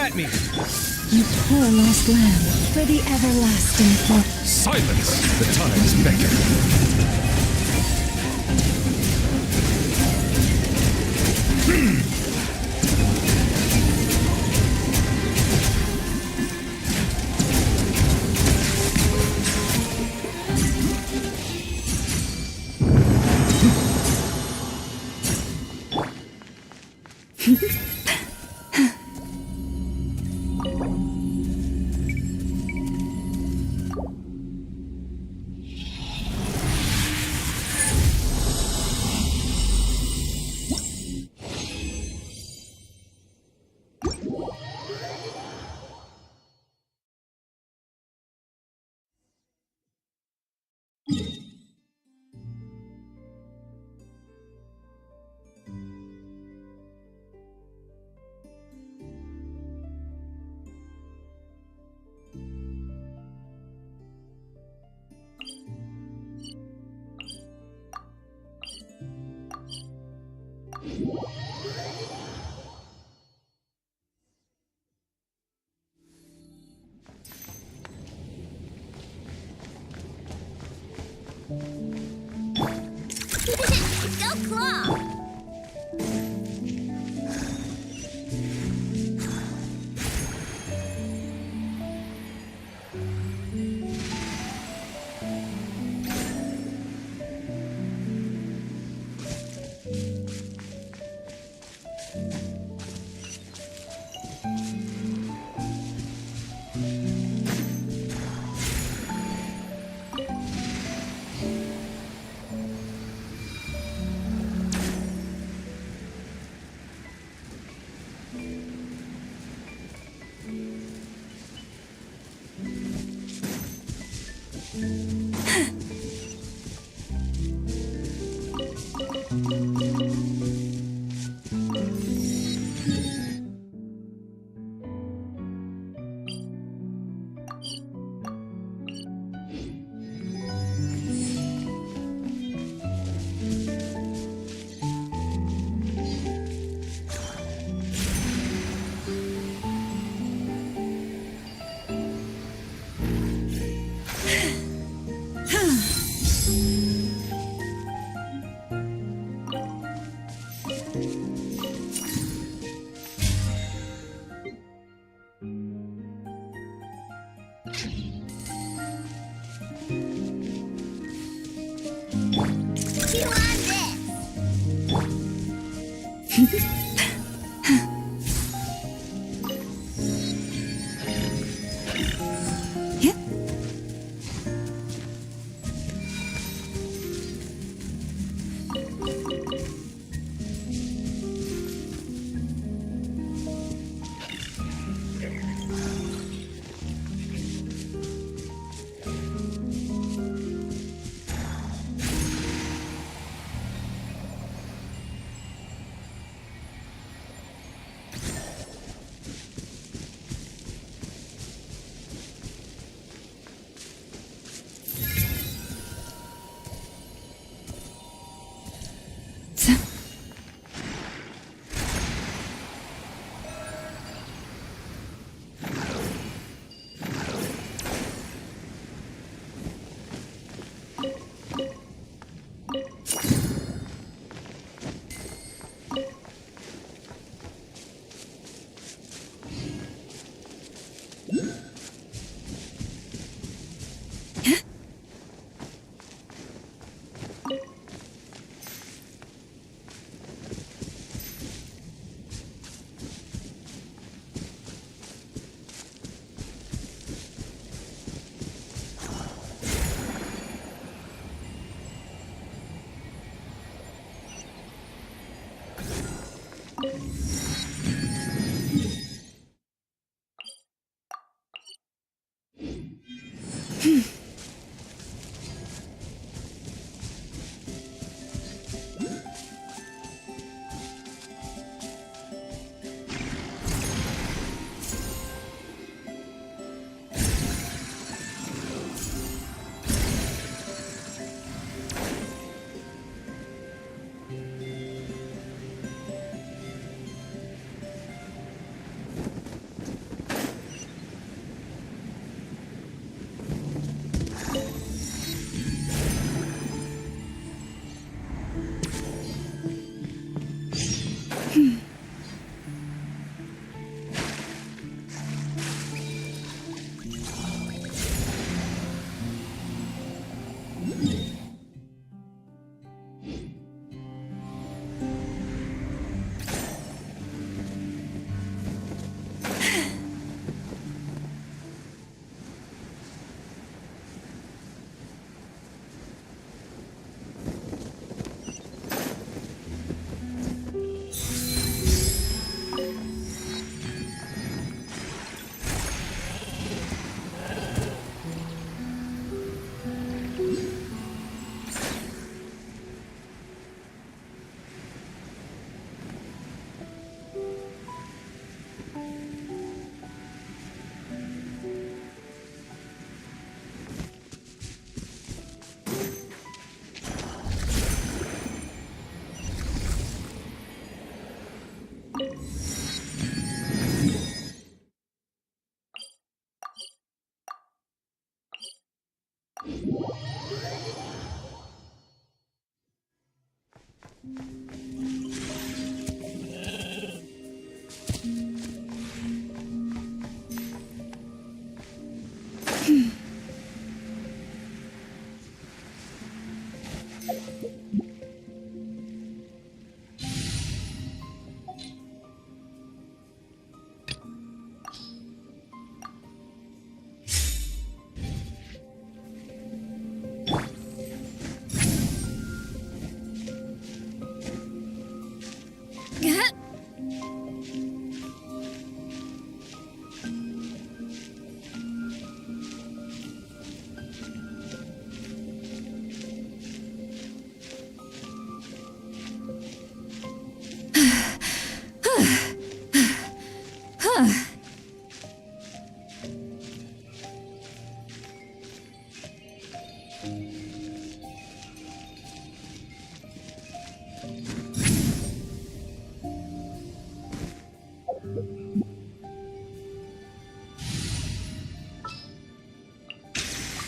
Let me! You poor lost lamb, for the everlasting flock. Silence! The times beckon. Go Claw!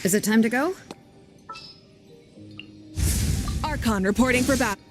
Is it time to go? Archon reporting for battle.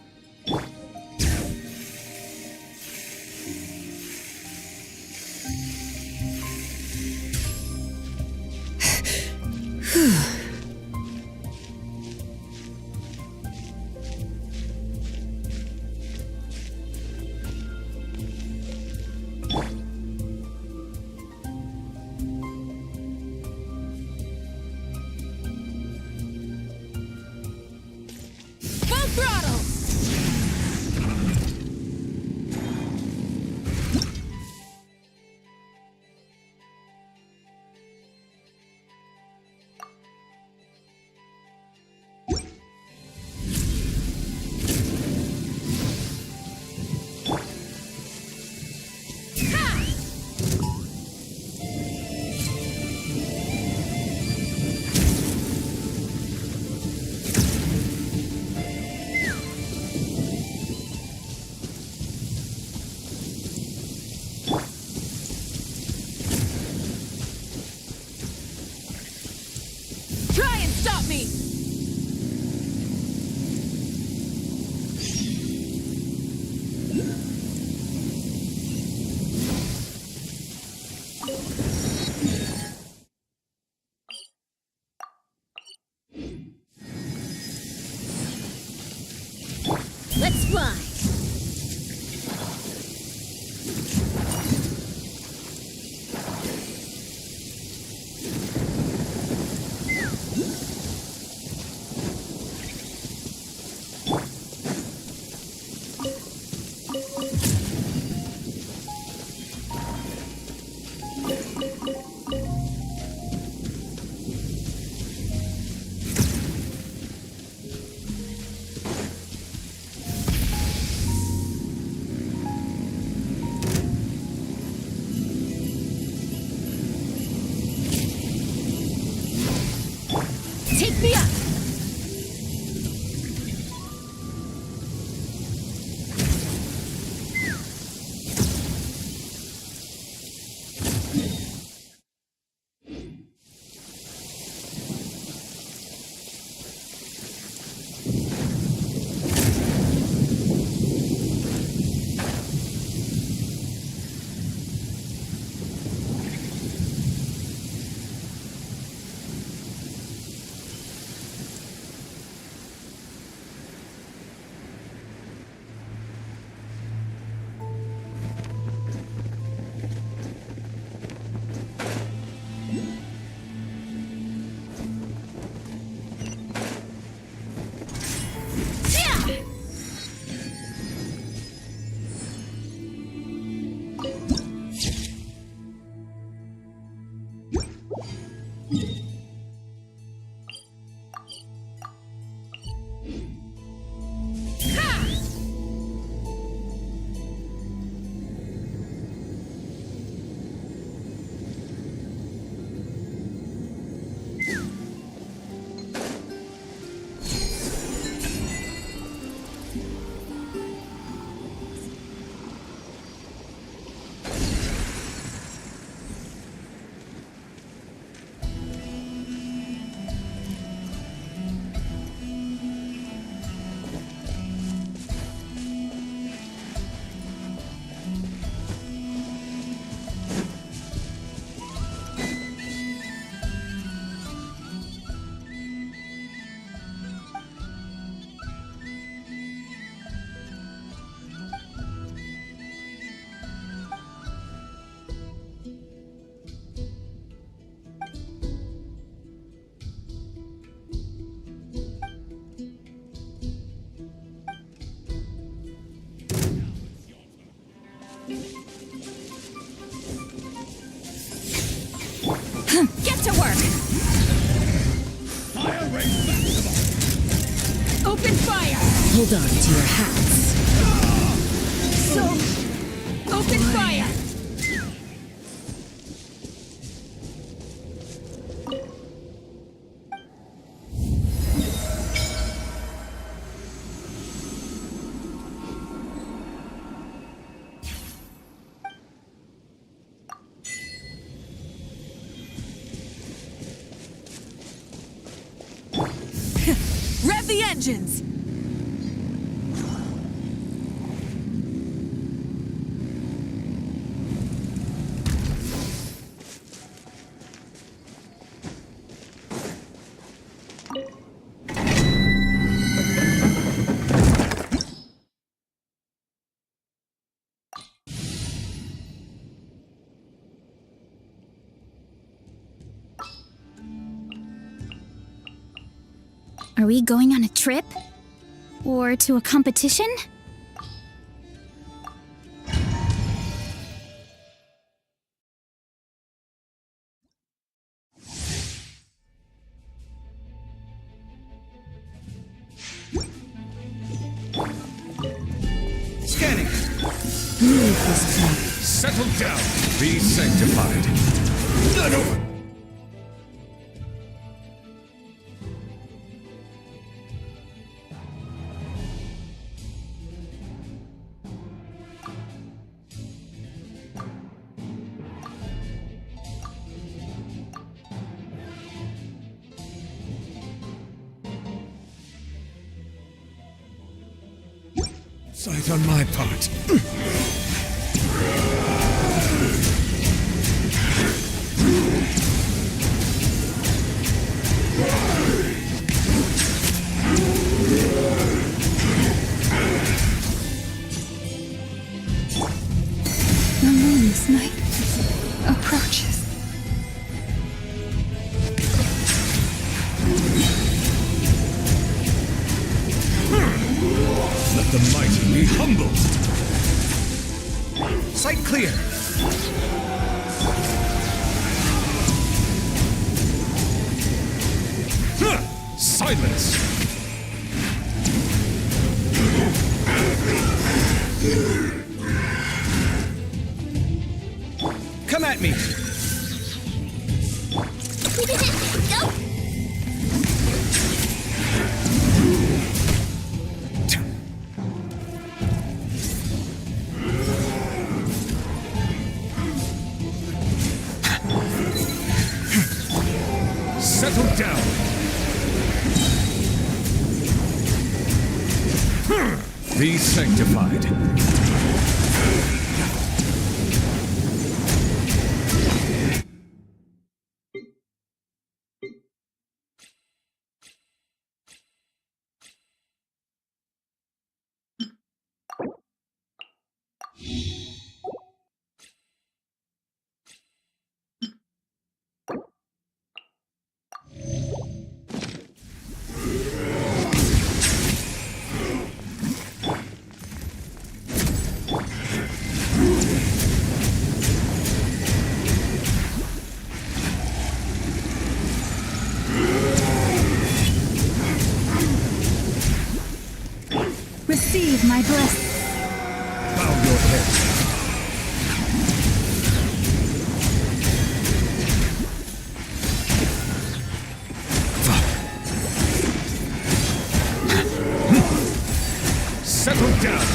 Let's fly! Get to work! Open fire! Hold on to your hats. So, open fire! Rev the engines! Are we going on a trip? Or to a competition? Scanning. Move this club. Settle down. Be sanctified. No. Sight on my part. The moon's night approaches. Let the mighty be humbled. Sight clear. Silence. Come at me. Go! Settle down. Be sanctified. Receive my blessing. Bow your head. Settle down.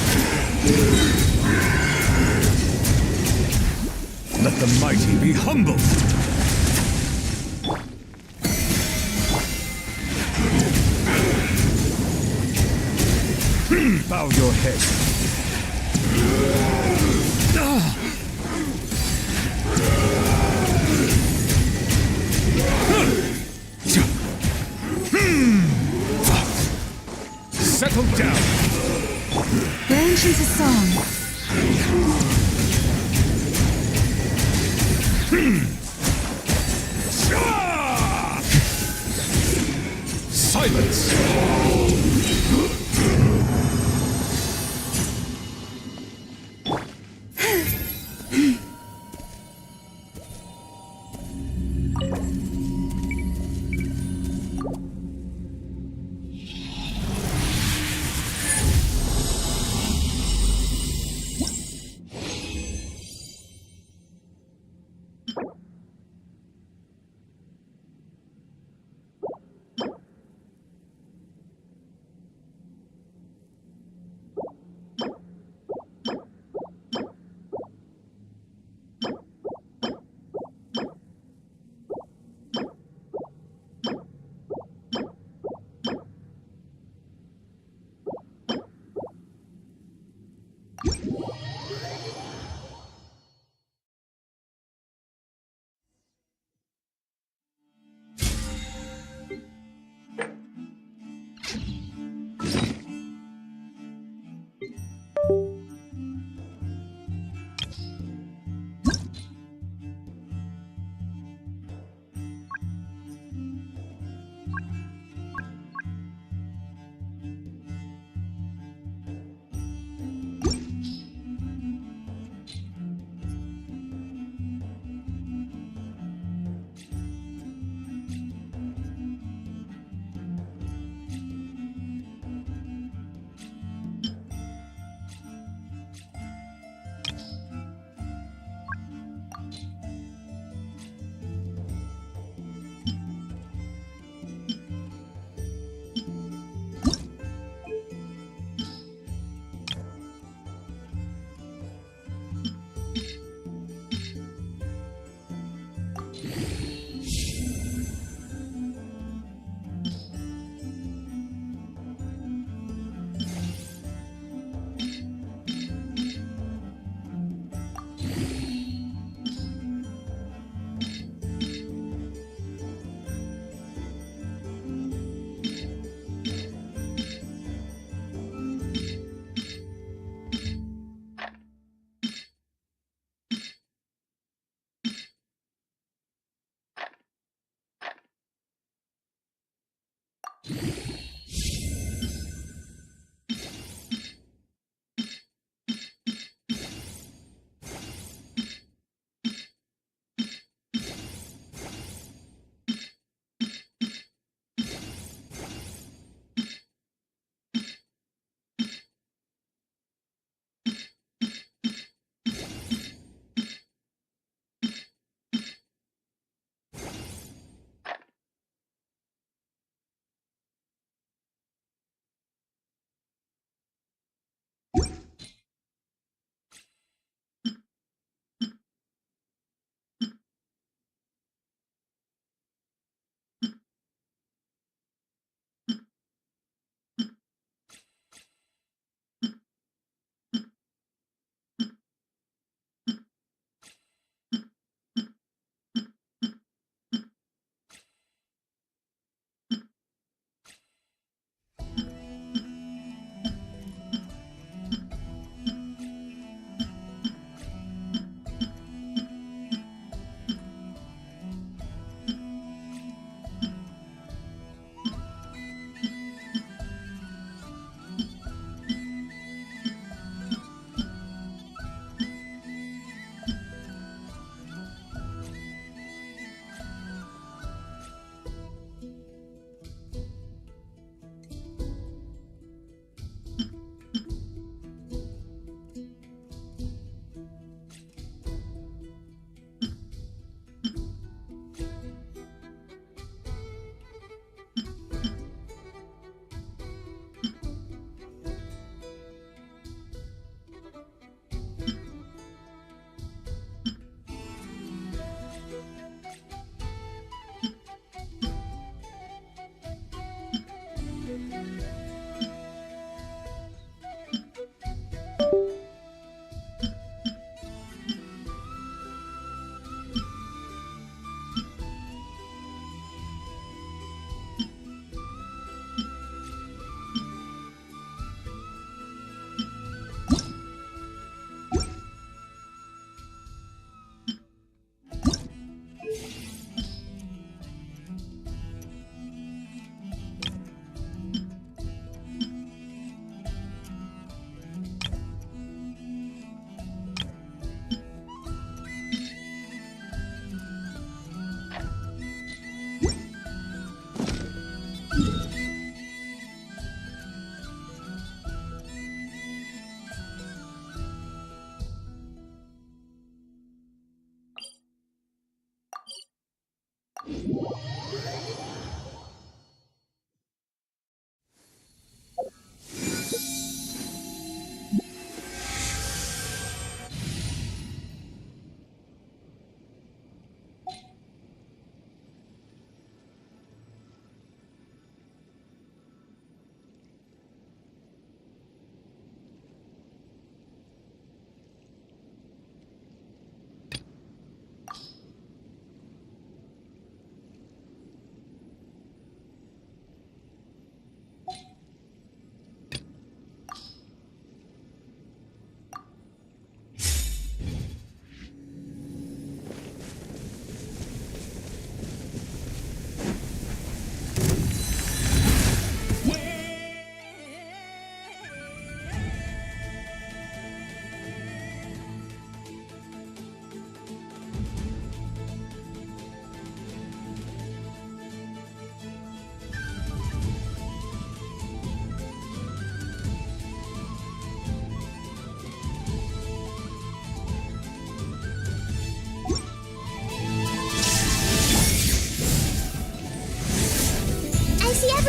Let the mighty be humbled. Bow your head. Settle down. Branches a song. Silence.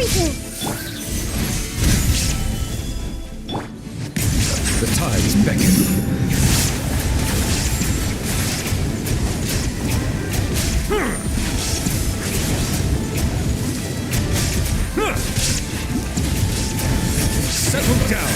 everything! The tides beckon. Settle down.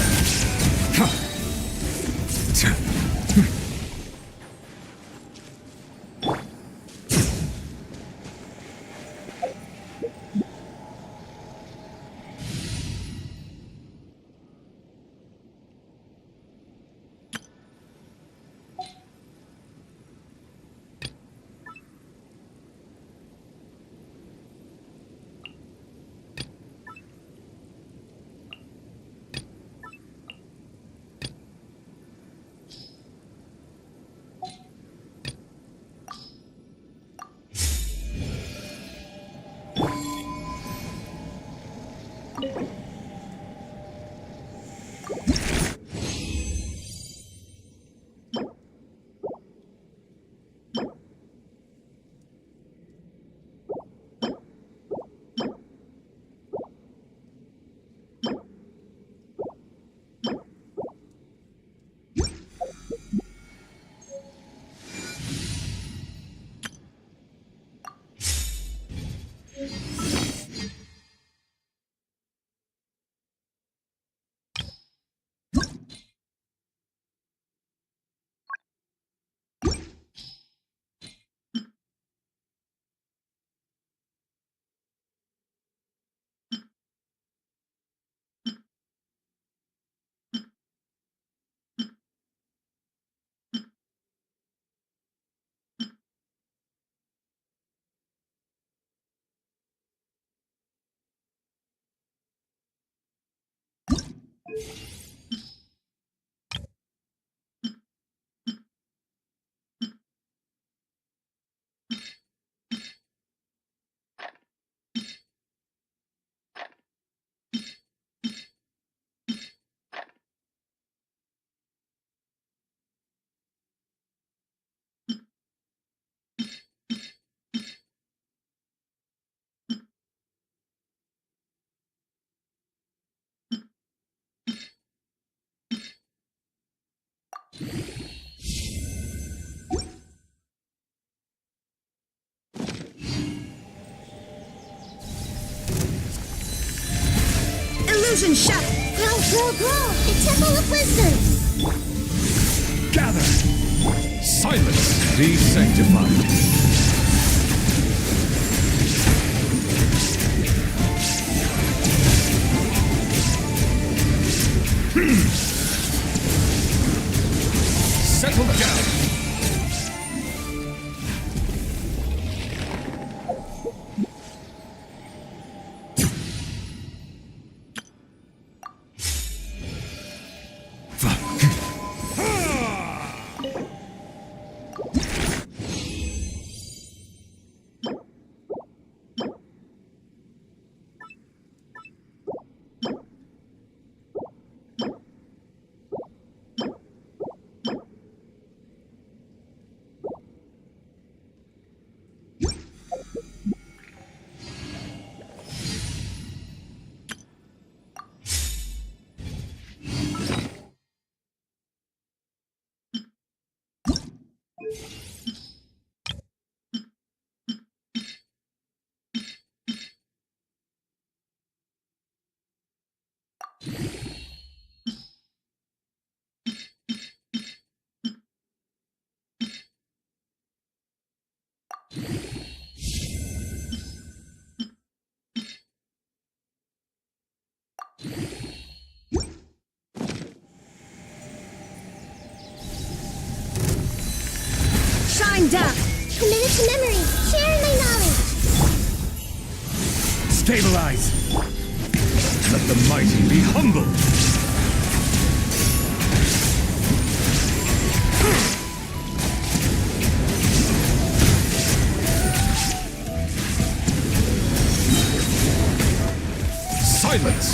Illusion shatter! Grow! The Temple of Wisdom! Gather! Silence! Be sanctified. Settle down! Down. Committed to memory. Share my knowledge. Stabilize. Let the mighty be humbled. Silence.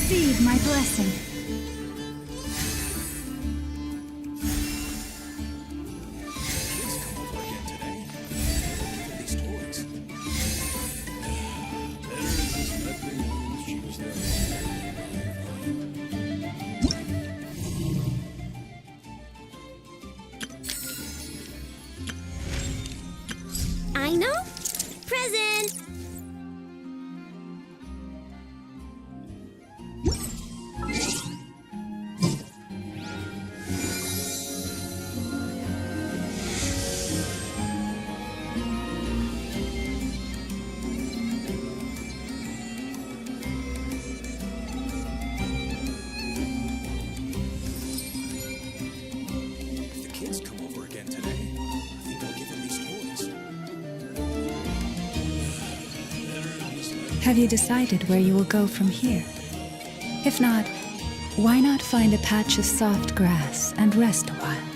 Receive my blessing. Aino? Present! Have you decided where you will go from here? If not, why not find a patch of soft grass and rest a while?